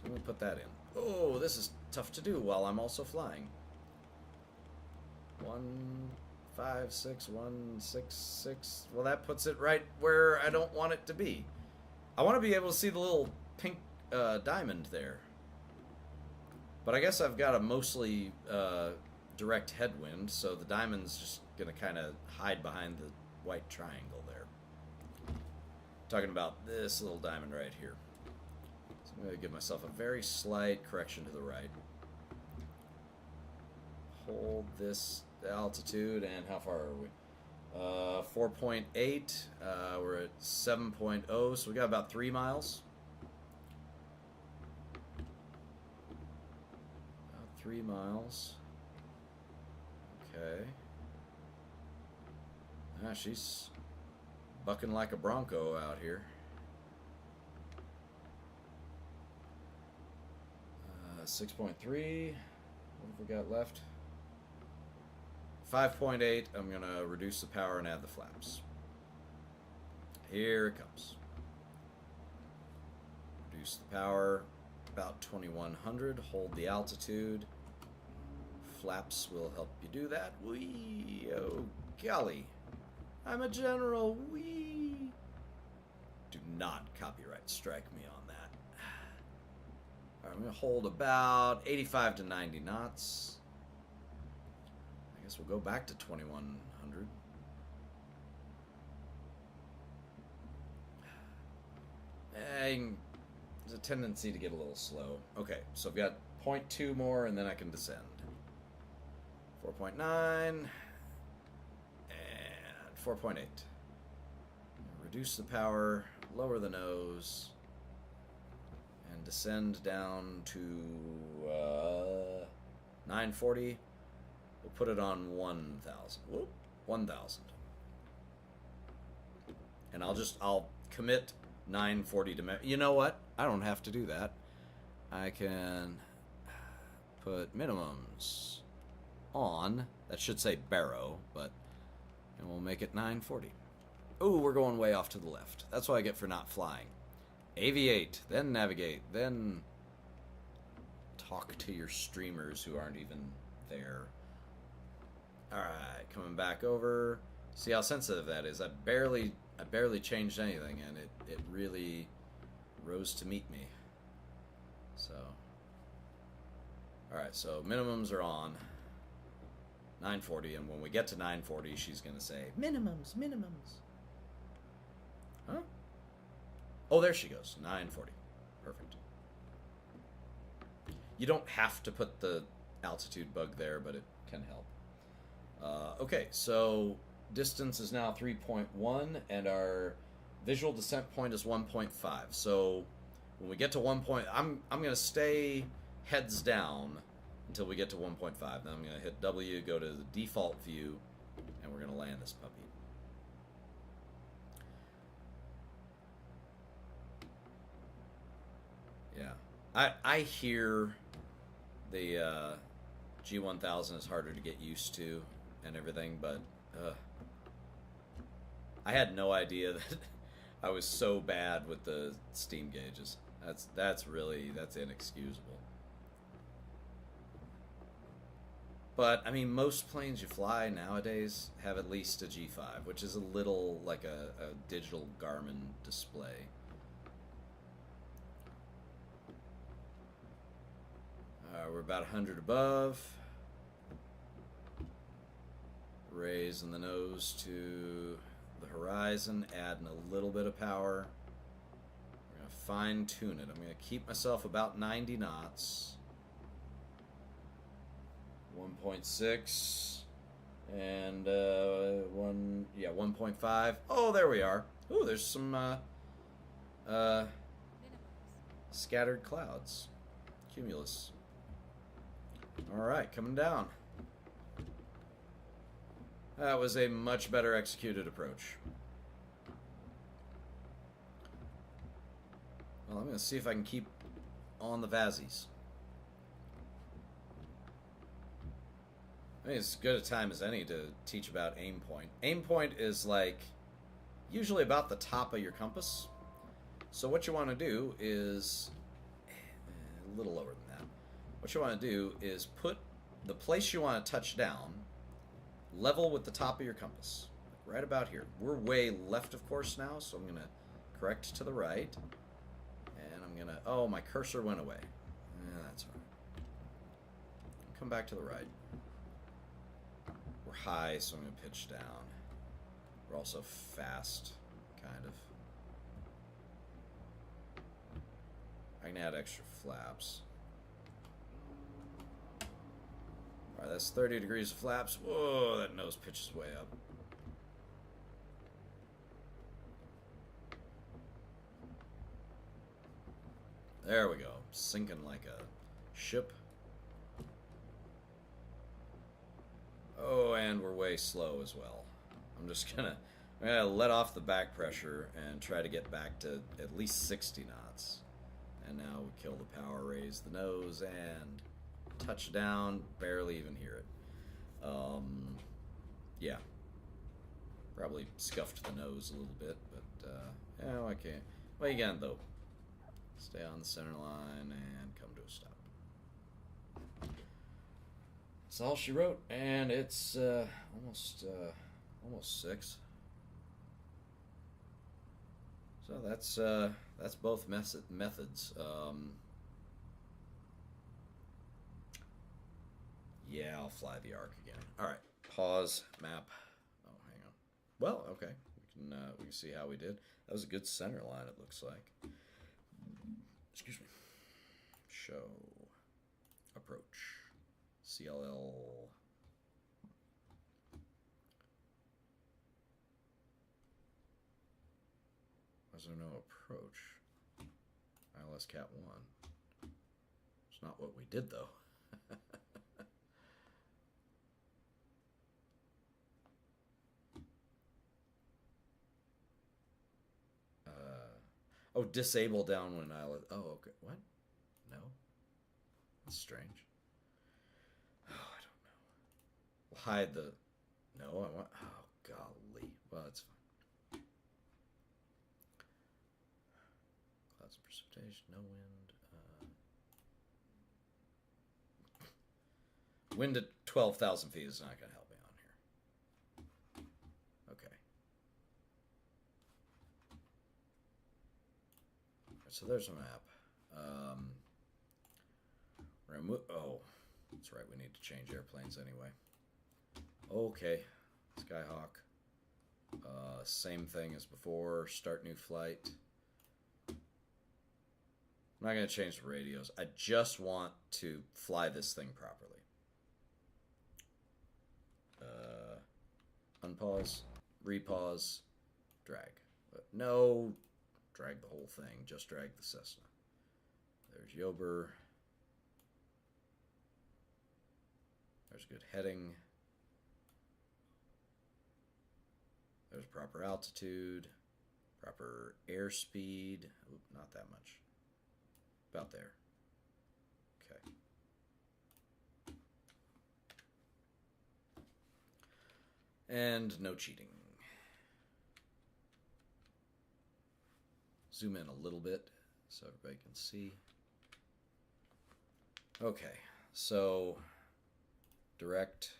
A: I'm going to put that in. Oh, this is tough to do while I'm also flying. 156, 166. Well, that puts it right where I don't want it to be. I want to be able to see the little pink diamond there. But I guess I've got a mostly direct headwind, so the diamond's just going to kind of hide behind the white triangle there. Talking about this little diamond right here. So I'm going to give myself a very slight correction to the right. Hold this altitude, and how far are we? 4.8. We're at 7.0, so we got about 3 miles. About 3 miles. Okay. Ah, she's bucking like a bronco out here. 6.3. What have we got left? 5.8. I'm going to reduce the power and add the flaps. Here it comes. Reduce the power about 2100. Hold the altitude. Flaps will help you do that. Whee! Oh, golly. I'm a general. Whee! Do not copyright strike me on that. All right, I'm going to hold about 85 to 90 knots. I guess we'll go back to 2100. There's a tendency to get a little slow. Okay, so I've got 0.2 more, and then I can descend. 4.9 and 4.8. Reduce the power, lower the nose, and descend down to 940. We'll put it on 1,000. Whoop, 1,000. And I'll commit 940 to... You know what? I don't have to do that. I can put minimums on. That should say barrow, but... And we'll make it 940. Ooh, we're going way off to the left. That's what I get for not flying. Aviate, then navigate, then talk to your streamers who aren't even there. Alright, coming back over. See how sensitive that is. I barely changed anything, and it really rose to meet me. So, alright, so minimums are on. 940, and when we get to 940, she's going to say, minimums. Huh? Oh, there she goes. 940. Perfect. You don't have to put the altitude bug there, but it can help. Okay, so distance is now 3.1, and our visual descent point is 1.5. So when we get to 1 point, I'm going to stay heads down until we get to 1.5. Then I'm going to hit W, go to the default view, and we're going to land this puppy. Yeah. I hear the G1000 is harder to get used to and everything, but I had no idea that I was so bad with the steam gauges. That's inexcusable. But, I mean, most planes you fly nowadays have at least a G5, which is a little like a digital Garmin display. We're about 100 above. Raising the nose to the horizon, adding a little bit of power. We're going to fine tune it. I'm going to keep myself about 90 knots. 1.6 and 1.5. Oh, there we are. Oh, there's some Uh, scattered clouds. Cumulus. Alright, coming down. That was a much better executed approach. Well, I'm going to see if I can keep on the Vazzies. I mean, it's as good a time as any to teach about aim point. Aim point is like usually about the top of your compass. So what you want to do is a little lower than that. What you want to do is put the place you want to touch down level with the top of your compass. Like right about here. We're way left of course now, so I'm going to correct to the right. And I'm going to... Oh, my cursor went away. That's all right. Come back to the right. We're high, so I'm going to pitch down. We're also fast, kind of. I can add extra flaps. Alright, that's 30 degrees of flaps. Whoa, that nose pitches way up. There we go. Sinking like a ship. Oh, and we're way slow as well. I'm gonna let off the back pressure and try to get back to at least 60 knots. And now we kill the power, raise the nose, and touch down. Barely even hear it. Yeah. Probably scuffed the nose a little bit, but yeah, I can't. Well, again, though, stay on the center line and come to a stop. That's all she wrote, and it's almost 6. So that's both methods. Yeah, I'll fly the arc again. All right, pause map. Oh, hang on. Well, okay, we can see how we did. That was a good center line. It looks like. Excuse me. Show approach. CLL. Was there no approach? ILS Cat 1. It's not what we did, though. Oh, disable downwind ILS. Oh, okay. What? No? That's strange. Oh, I don't know. We'll hide the... No, I want... Oh, golly. Well, that's fine. Clouds of precipitation, no wind. Wind at 12,000 feet is not going to help me on here. Okay. So there's a map. We're gonna move. Oh, that's right. We need to change airplanes anyway. Okay, Skyhawk. Same thing as before. Start new flight. I'm not gonna change the radios. I just want to fly this thing properly. Unpause, repause, drag. No. Drag the whole thing. Just drag the Cessna. There's Yober. There's good heading. There's proper altitude. Proper airspeed. Oop, not that much. About there. Okay. And no cheating. Zoom in a little bit so everybody can see. Okay, so direct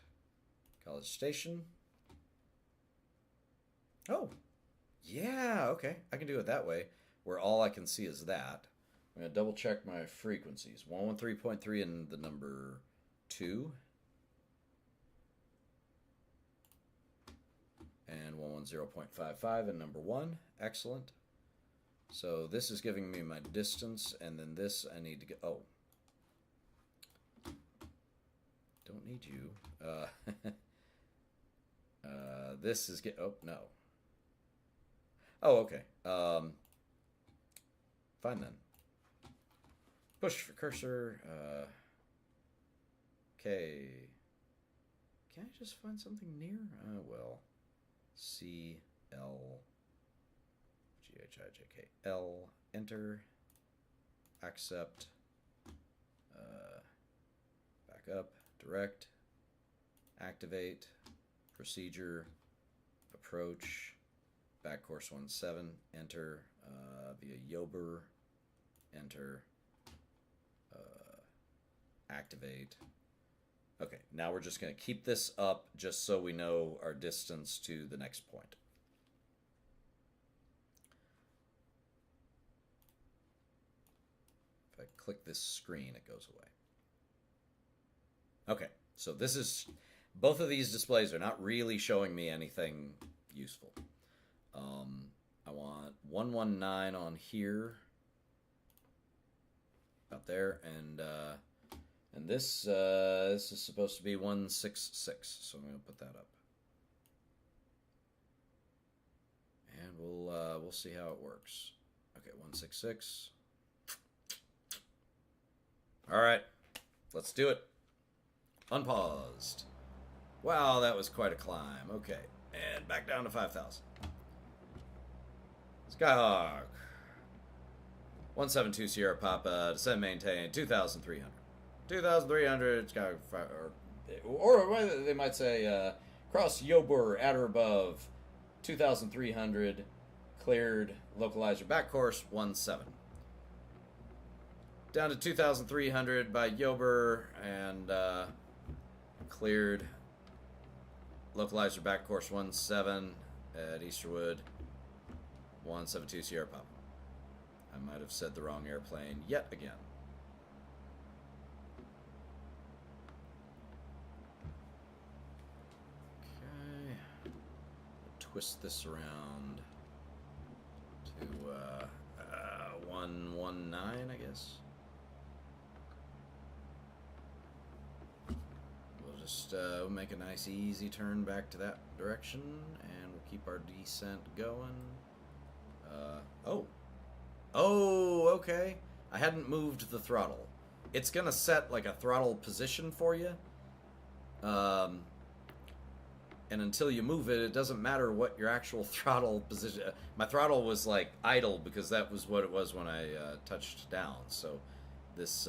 A: College Station. Oh, yeah, okay. I can do it that way, where all I can see is that. I'm going to double check my frequencies. 113.3 and the number 2. And 110.55 and number 1. Excellent. So this is giving me my distance, and then this I need to go. Oh. Don't need you. This is oh, no. Oh, okay. Fine then. Push for cursor. Okay. Can I just find something near? Well. C L G H I J K L. Enter. Accept. Back up. Direct. Activate. Procedure. Approach. Back course 17. Enter. Via Yober. Enter. Activate. Okay, now we're just going to keep this up just so we know our distance to the next point. If I click this screen, it goes away. Okay, so this is, both of these displays are not really showing me anything useful. I want 119 on here, up there, and this is supposed to be 166, so I'm going to put that up, and we'll see how it works. Okay, 166. All right, let's do it. Unpaused. Wow, that was quite a climb. Okay, and back down to 5,000. Skyhawk. 172 Sierra Papa. Descend, maintain 2,300. 2,300. Skyhawk, or they might say cross Yober at or above 2,300. Cleared. Localizer back course 17. Down to 2,300 by Yober and cleared. Localizer back course 17 at Easterwood. 172 Sierra Papa. I might have said the wrong airplane yet again. Okay. Twist this around to 119, I guess. We'll just make a nice easy turn back to that direction, and we'll keep our descent going. Oh, okay. I hadn't moved the throttle. It's gonna set like a throttle position for you. And until you move it, it doesn't matter what your actual throttle position. My throttle was like idle because that was what it was when I touched down. So this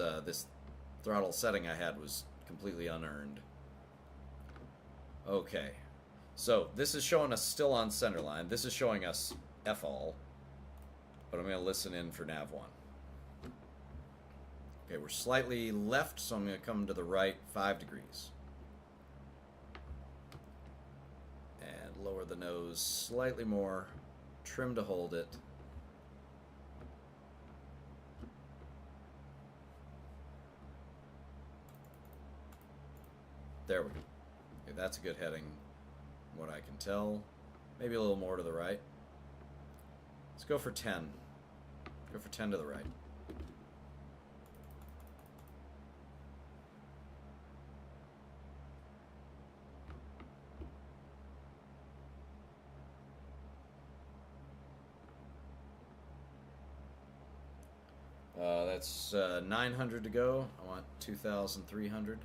A: throttle setting I had was completely unearned. Okay. So this is showing us still on centerline. This is showing us FAL. But I'm going to listen in for nav 1. Okay, we're slightly left, so I'm going to come to the right 5 degrees. And lower the nose slightly more. Trim to hold it. There we go. Okay, that's a good heading, what I can tell. Maybe a little more to the right. Let's go for 10. Go for 10 to the right. That's 900 to go. I want 2,300.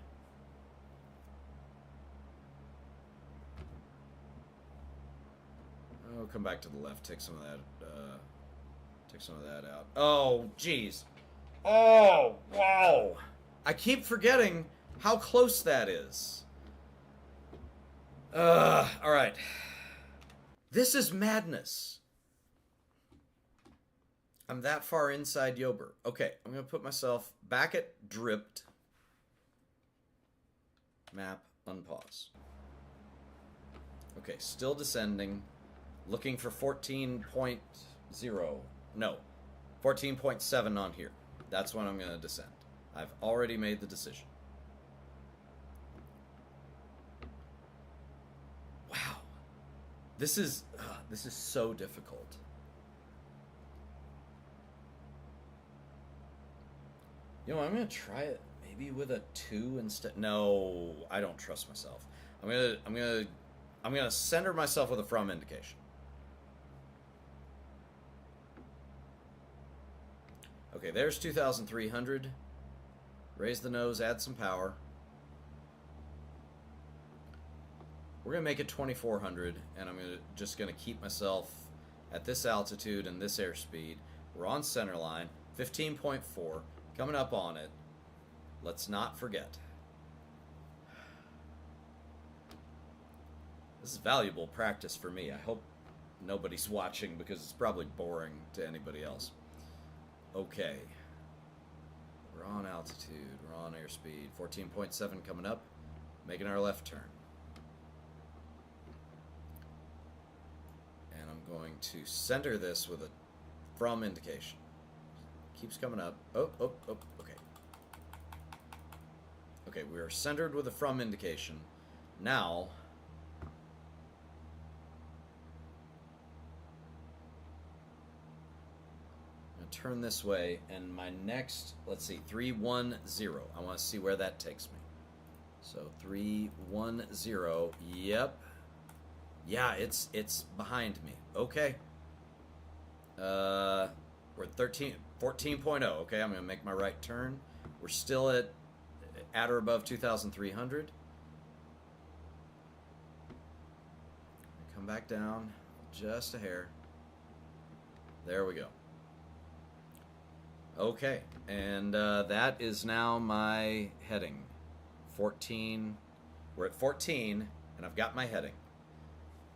A: Oh, come back to the left. Take some of that. Take some of that out. Oh, jeez. Oh, wow. I keep forgetting how close that is. All right. This is madness. I'm that far inside Yober. Okay, I'm going to put myself back at dripped. Map, unpause. Okay, still descending. Looking for 14.0. No, 14.7 on here. That's when I'm going to descend. I've already made the decision. Wow. This is so difficult. You know, I'm going to try it maybe with a 2 instead. No, I don't trust myself. I'm going to center myself with a from indication. Okay, there's 2,300. Raise the nose, add some power. We're going to make it 2,400, and I'm just going to keep myself at this altitude and this airspeed. We're on center line, 15.4, coming up on it. Let's not forget. This is valuable practice for me. I hope nobody's watching because it's probably boring to anybody else. Okay. We're on altitude. We're on airspeed. 14.7 coming up. Making our left turn. And I'm going to center this with a from indication. Keeps coming up. Oh, okay. Okay, we are centered with a from indication. Now, I'm going to turn this way, and my next, let's see, 310. I want to see where that takes me. So 310. Yep. Yeah, it's behind me. Okay. We're at 14.0. Okay, I'm going to make my right turn. We're still at or above 2,300. Come back down just a hair. There we go. Okay, and that is now my heading. 14. We're at 14, and I've got my heading.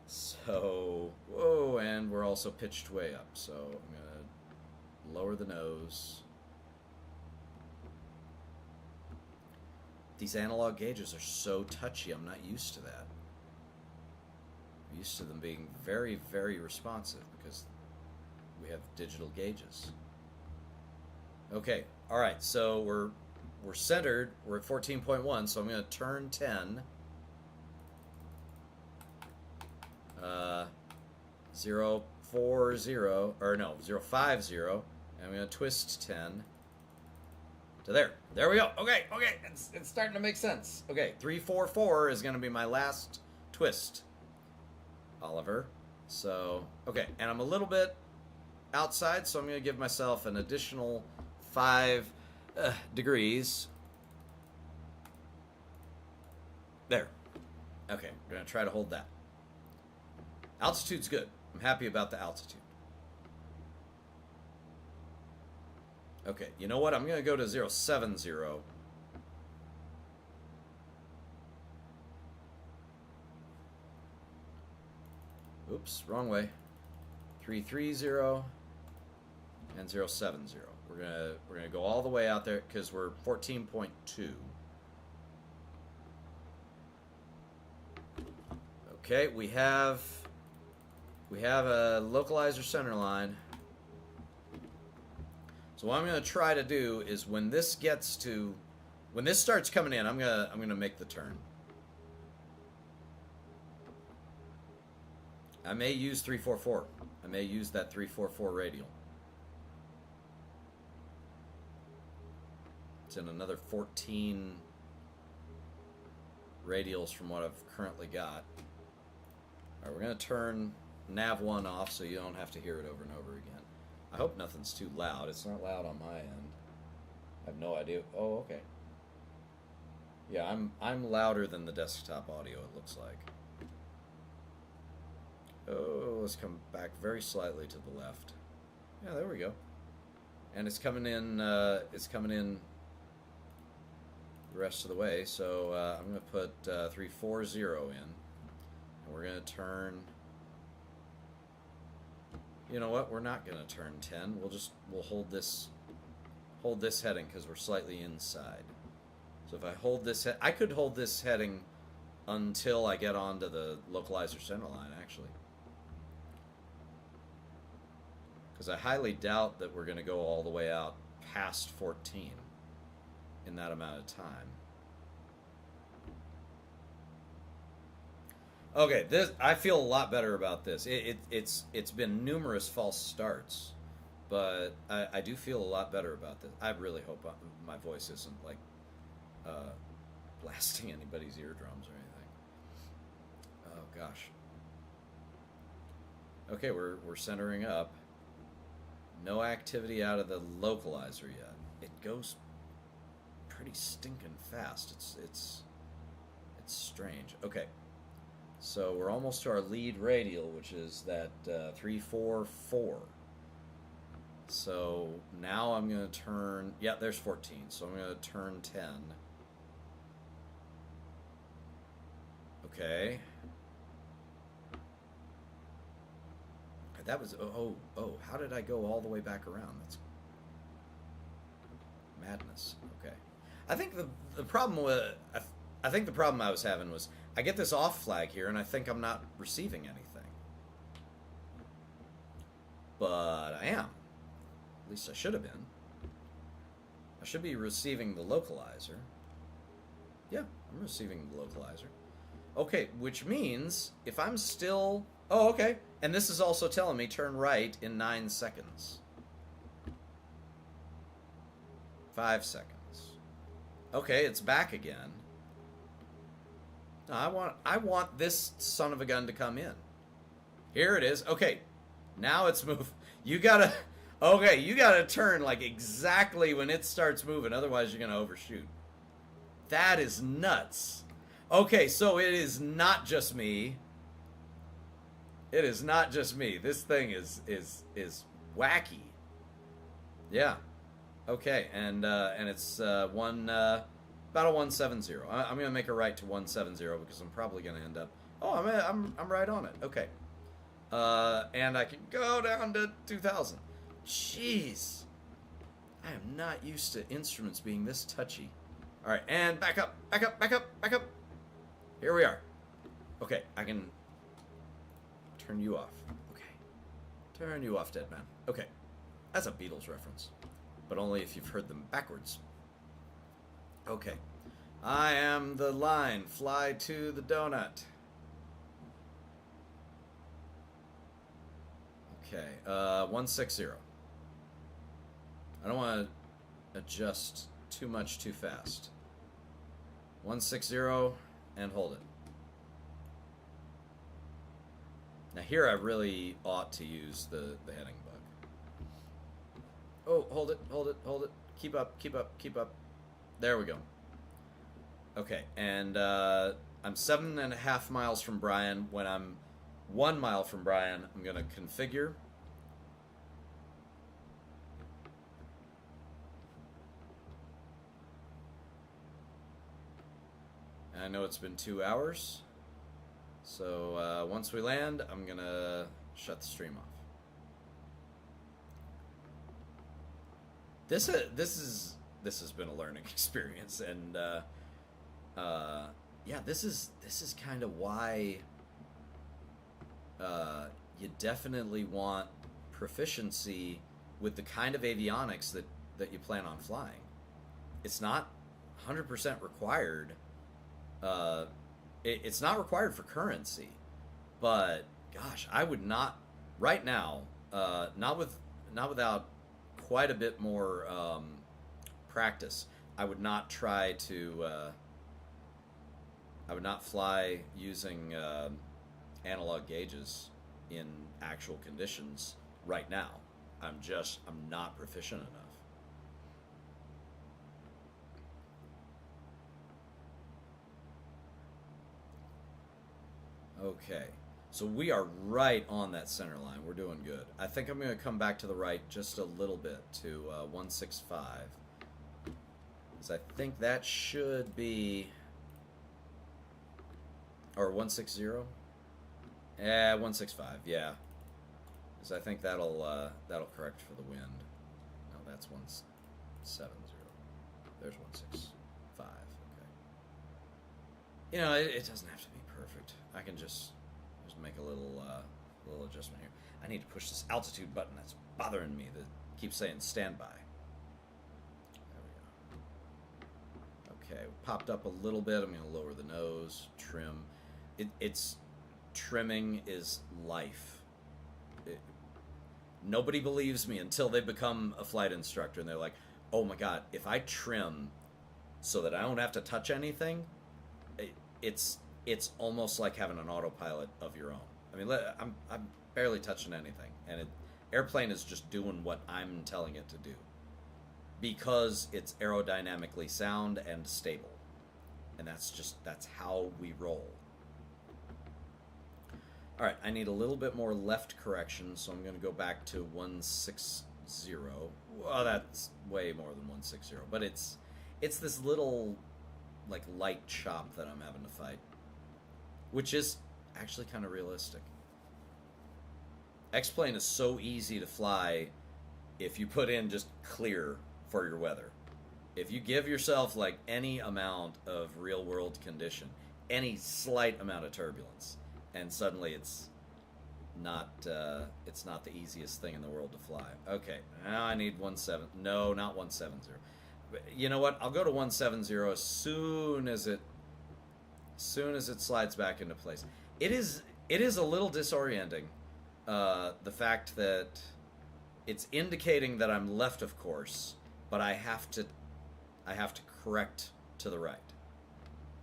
A: So, whoa, and we're also pitched way up. So I'm going to lower the nose. These analog gauges are so touchy. I'm not used to that. I'm used to them being very, very responsive because we have digital gauges. Okay, all right, so we're centered. We're at 14.1, so I'm going to turn 10. 040, or no, 050, and I'm going to twist 10 to there. There we go. Okay, it's starting to make sense. Okay, 344 is going to be my last twist, Oliver. So, okay, and I'm a little bit outside, so I'm going to give myself an additional 5 degrees. There. Okay, we're going to try to hold that. Altitude's good. I'm happy about the altitude. Okay, you know what? I'm going to go to 070. Oops, wrong way. 330 and 070. We're gonna go all the way out there because we're 14.2. Okay, we have a localizer center line. So what I'm going to try to do is when this starts coming in, I'm gonna make the turn. I may use 344. I may use that 344 radial. It's in another 14 radials from what I've currently got. All right, we're going to turn nav 1 off so you don't have to hear it over and over again. I hope nothing's too loud. It's not loud on my end. I have no idea. Oh, okay. Yeah, I'm louder than the desktop audio, it looks like. Oh, let's come back very slightly to the left. Yeah, there we go. And it's coming in the rest of the way. So I'm going to put 340 in. And we're going to turn... You know what? We're not going to turn 10. We'll hold this heading because we're slightly inside. So if I hold this, I could hold this heading until I get onto the localizer center line, actually. Because I highly doubt that we're going to go all the way out past 14 in that amount of time. Okay, I feel a lot better about this. It's been numerous false starts, but I do feel a lot better about this. I really hope my voice isn't like blasting anybody's eardrums or anything. Oh gosh. Okay, we're centering up. No activity out of the localizer yet. It goes pretty stinking fast. It's strange. Okay, so we're almost to our lead radial, which is that 344. So now I'm going to turn. Yeah, there's 14. So I'm going to turn 10. Okay. That was how did I go all the way back around? That's madness. Okay. I think the problem with I think the problem I was having was I get this off flag here and I think I'm not receiving anything. But I am. At least I should have been. I should be receiving the localizer. Yeah, I'm receiving the localizer. Okay, which means if I'm still... Oh, okay. And this is also telling me turn right in 9 seconds. 5 seconds. Okay, it's back again. No, I want this son of a gun to come in. Here it is. Okay, now it's moved. You gotta... Okay, you gotta turn like exactly when it starts moving, otherwise you're gonna overshoot. That is nuts. Okay, so it is not just me. It is not just me. This thing is wacky. Yeah. Okay, and it's about a 170. I'm gonna make a right to 170 because I'm probably gonna end up. Oh, I'm right on it. Okay. And I can go down to 2,000. Jeez. I am not used to instruments being this touchy. All right, and back up, back up, back up, back up. Here we are. Okay, I can turn you off. Okay. Turn you off, dead man. Okay. That's a Beatles reference. But only if you've heard them backwards. Okay. I am the line. Fly to the donut. Okay. 160. I don't want to adjust too much too fast. 160 and hold it. Now here I really ought to use the heading bug. Oh, hold it, hold it, hold it. Keep up, keep up, keep up. There we go. Okay, and I'm 7.5 miles from Bryan. When I'm 1 mile from Bryan, I'm going to configure. And I know it's been 2 hours. So once we land, I'm going to shut the stream off. This has been a learning experience, and yeah, this is kind of why you definitely want proficiency with the kind of avionics that you plan on flying. It's not 100% required. It's not required for currency, but gosh, I would not right now. Not without quite a bit more practice. I would not try to. I would not fly using analog gauges in actual conditions right now. I'm not proficient enough. Okay, so we are right on that center line. We're doing good. I think I'm going to come back to the right just a little bit to 165. Because I think that should be... Or 160? Yeah, 165, yeah. Because I think that'll correct for the wind. No, that's 170. There's 165, okay. You know, it doesn't have to be perfect. I can just make a little adjustment here. I need to push this altitude button that's bothering me that keeps saying standby. There we go. Okay, popped up a little bit. I'm going to lower the nose, trim. It's trimming is life. Nobody believes me until they become a flight instructor and they're like, oh my god, if I trim so that I don't have to touch anything, it's almost like having an autopilot of your own. I mean, I'm barely touching anything, and airplane is just doing what I'm telling it to do because it's aerodynamically sound and stable. And that's how we roll. All right, I need a little bit more left correction, so I'm going to go back to 160. Well, that's way more than 160, but it's this little like light chop that I'm having to fight, which is actually kind of realistic. X-plane is so easy to fly if you put in just clear for your weather. If you give yourself like any amount of real world condition, any slight amount of turbulence, and suddenly it's not the easiest thing in the world to fly. Okay, now I need 17. No, not 170. But you know what? I'll go to 170 as soon as it slides back into place. It is a little disorienting. The fact that it's indicating that I'm left of course, but I have to correct to the right.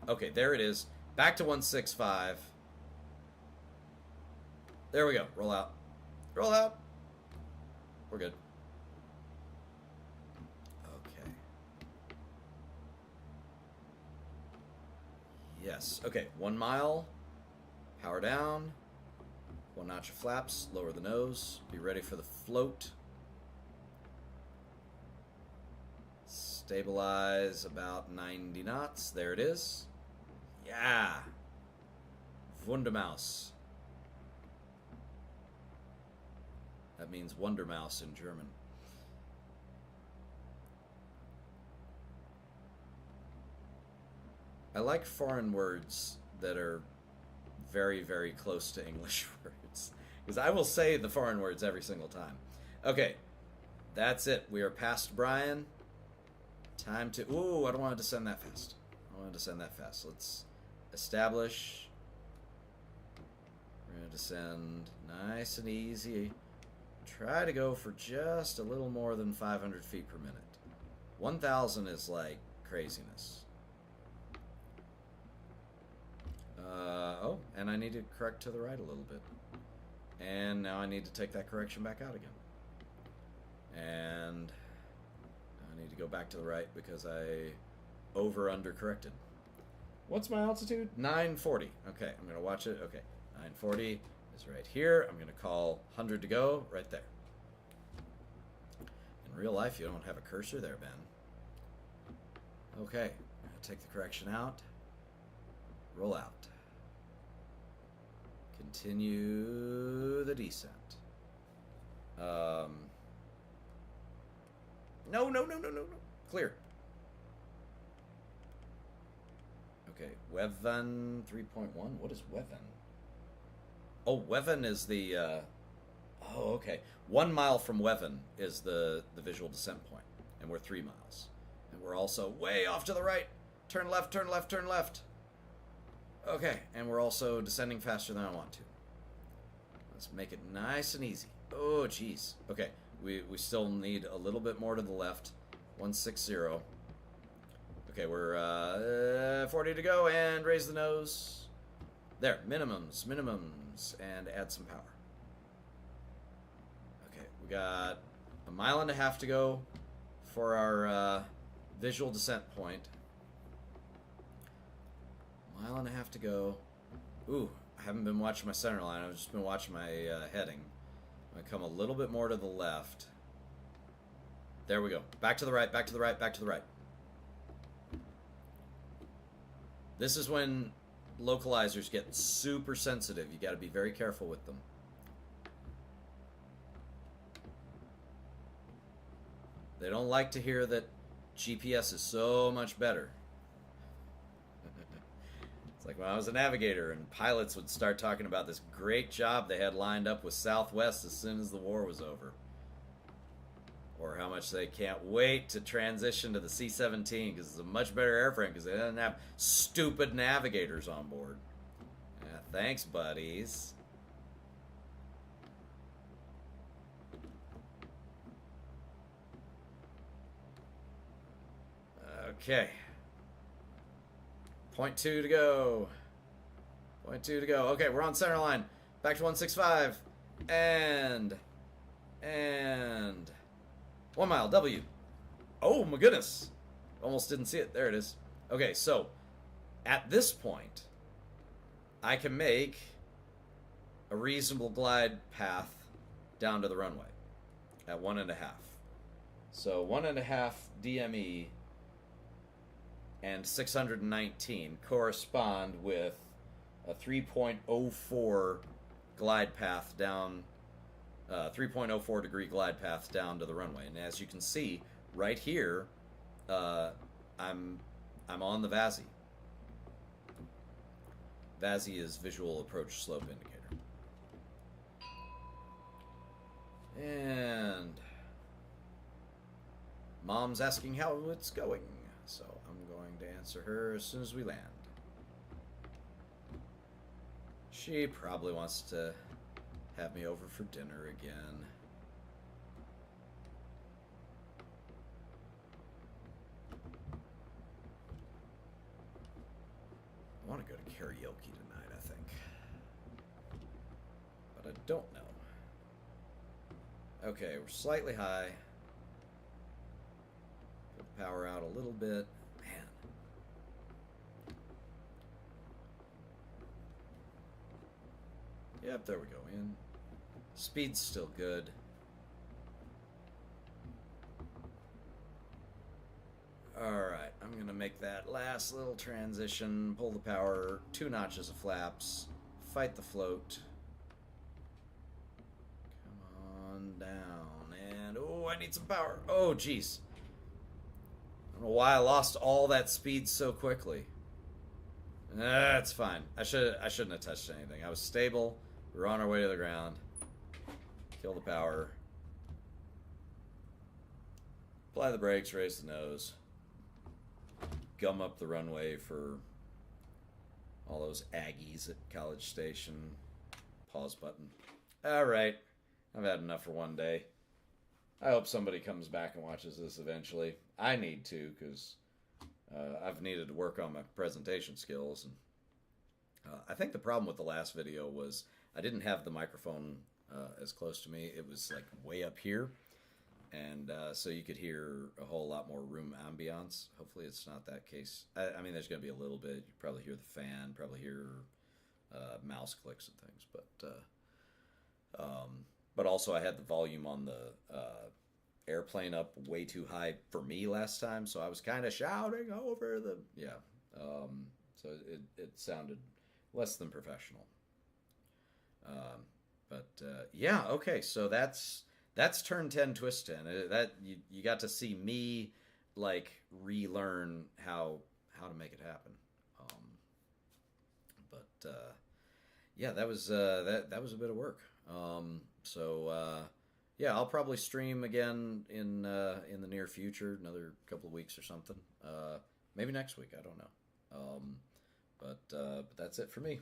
A: Okay, there it is. Back to 165. There we go. Roll out. Roll out. We're good. Okay. Yes. Okay, 1 mile. Power down. 1 notch of flaps. Lower the nose. Be ready for the float. Stabilize about 90 knots. There it is. Yeah. Wundermaus. That means Wonder Mouse in German. I like foreign words that are very, very close to English words. Because I will say the foreign words every single time. Okay, that's it. We are past Brian. Time to... Ooh, I don't want to descend that fast. Let's establish. We're going to descend nice and easy. Try to go for just a little more than 500 feet per minute. 1,000 is like craziness. Oh, and I need to correct to the right a little bit. And now I need to take that correction back out again. And I need to go back to the right because I over-under corrected. What's my altitude? 940. Okay, I'm going to watch it. Okay, 940 is right here. I'm going to call 100 to go right there. In real life, you don't have a cursor there, Ben. Okay, I'm going to take the correction out. Roll out. Continue the descent. No. Clear. Okay, Weven 3.1. What is Weven? Oh, Weven is the... oh, okay. 1 mile from Weven is the visual descent point, and we're 3 miles. And we're also way off to the right. Turn left, turn left, turn left. Okay, and we're also descending faster than I want to. Let's make it nice and easy. Oh, jeez. Okay, we still need a little bit more to the left. 160. Okay, we're 40 to go, and raise the nose. There, minimums, and add some power. Okay, we got 1.5 miles to go for our visual descent point. 1.5 miles to go. Ooh, I haven't been watching my center line. I've just been watching my heading. I'm going to come a little bit more to the left. There we go. Back to the right, back to the right, back to the right. This is when localizers get super sensitive. You got to be very careful with them. They don't like to hear that GPS is so much better. It's like when I was a navigator and pilots would start talking about this great job they had lined up with Southwest as soon as the war was over. Or how much they can't wait to transition to the C-17 because it's a much better airframe because they didn't have stupid navigators on board. Yeah, thanks, buddies. Okay. 0.2 to go. 0.2 to go. Okay, we're on center line. Back to 165. And And 1 mile, W. Oh my goodness. Almost didn't see it. There it is. Okay, so at this point, I can make a reasonable glide path down to the runway at 1.5. So 1.5 DME and 619 correspond with a 3.04 glide path down, 3.04 degree glide path down to the runway. And as you can see right here, I'm on the VASI. VASI is visual approach slope indicator. And Mom's asking how it's going, so I'm going to answer her as soon as we land. She probably wants to have me over for dinner again. I want to go to karaoke tonight, I think. But I don't know. Okay, we're slightly high. Put the power out a little bit. Man. Yep, there we go. In. Speed's still good. Alright, I'm going to make that last little transition. Pull the power, 2 notches of flaps. Fight the float. Down, and oh, I need some power. Oh, jeez. I don't know why I lost all that speed so quickly. That's fine. I shouldn't have touched anything. I was stable. We were on our way to the ground. Kill the power. Apply the brakes, raise the nose. Gum up the runway for all those Aggies at College Station. Pause button. All right. I've had enough for one day. I hope somebody comes back and watches this eventually. I need to, because I've needed to work on my presentation skills. And I think the problem with the last video was I didn't have the microphone as close to me. It was like way up here. And so you could hear a whole lot more room ambiance. Hopefully it's not that case. I mean, there's going to be a little bit. You probably hear the fan, probably hear mouse clicks and things. But also I had the volume on the airplane up way too high for me last time, so I was kind of shouting over the... Yeah. So it sounded less than professional. Yeah, okay, so that's turn 10, twist 10. That you got to see me like relearn how to make it happen. Yeah, that was that was a bit of work. Yeah, I'll probably stream again in the near future, another couple of weeks or something. Maybe next week, I don't know. But that's it for me.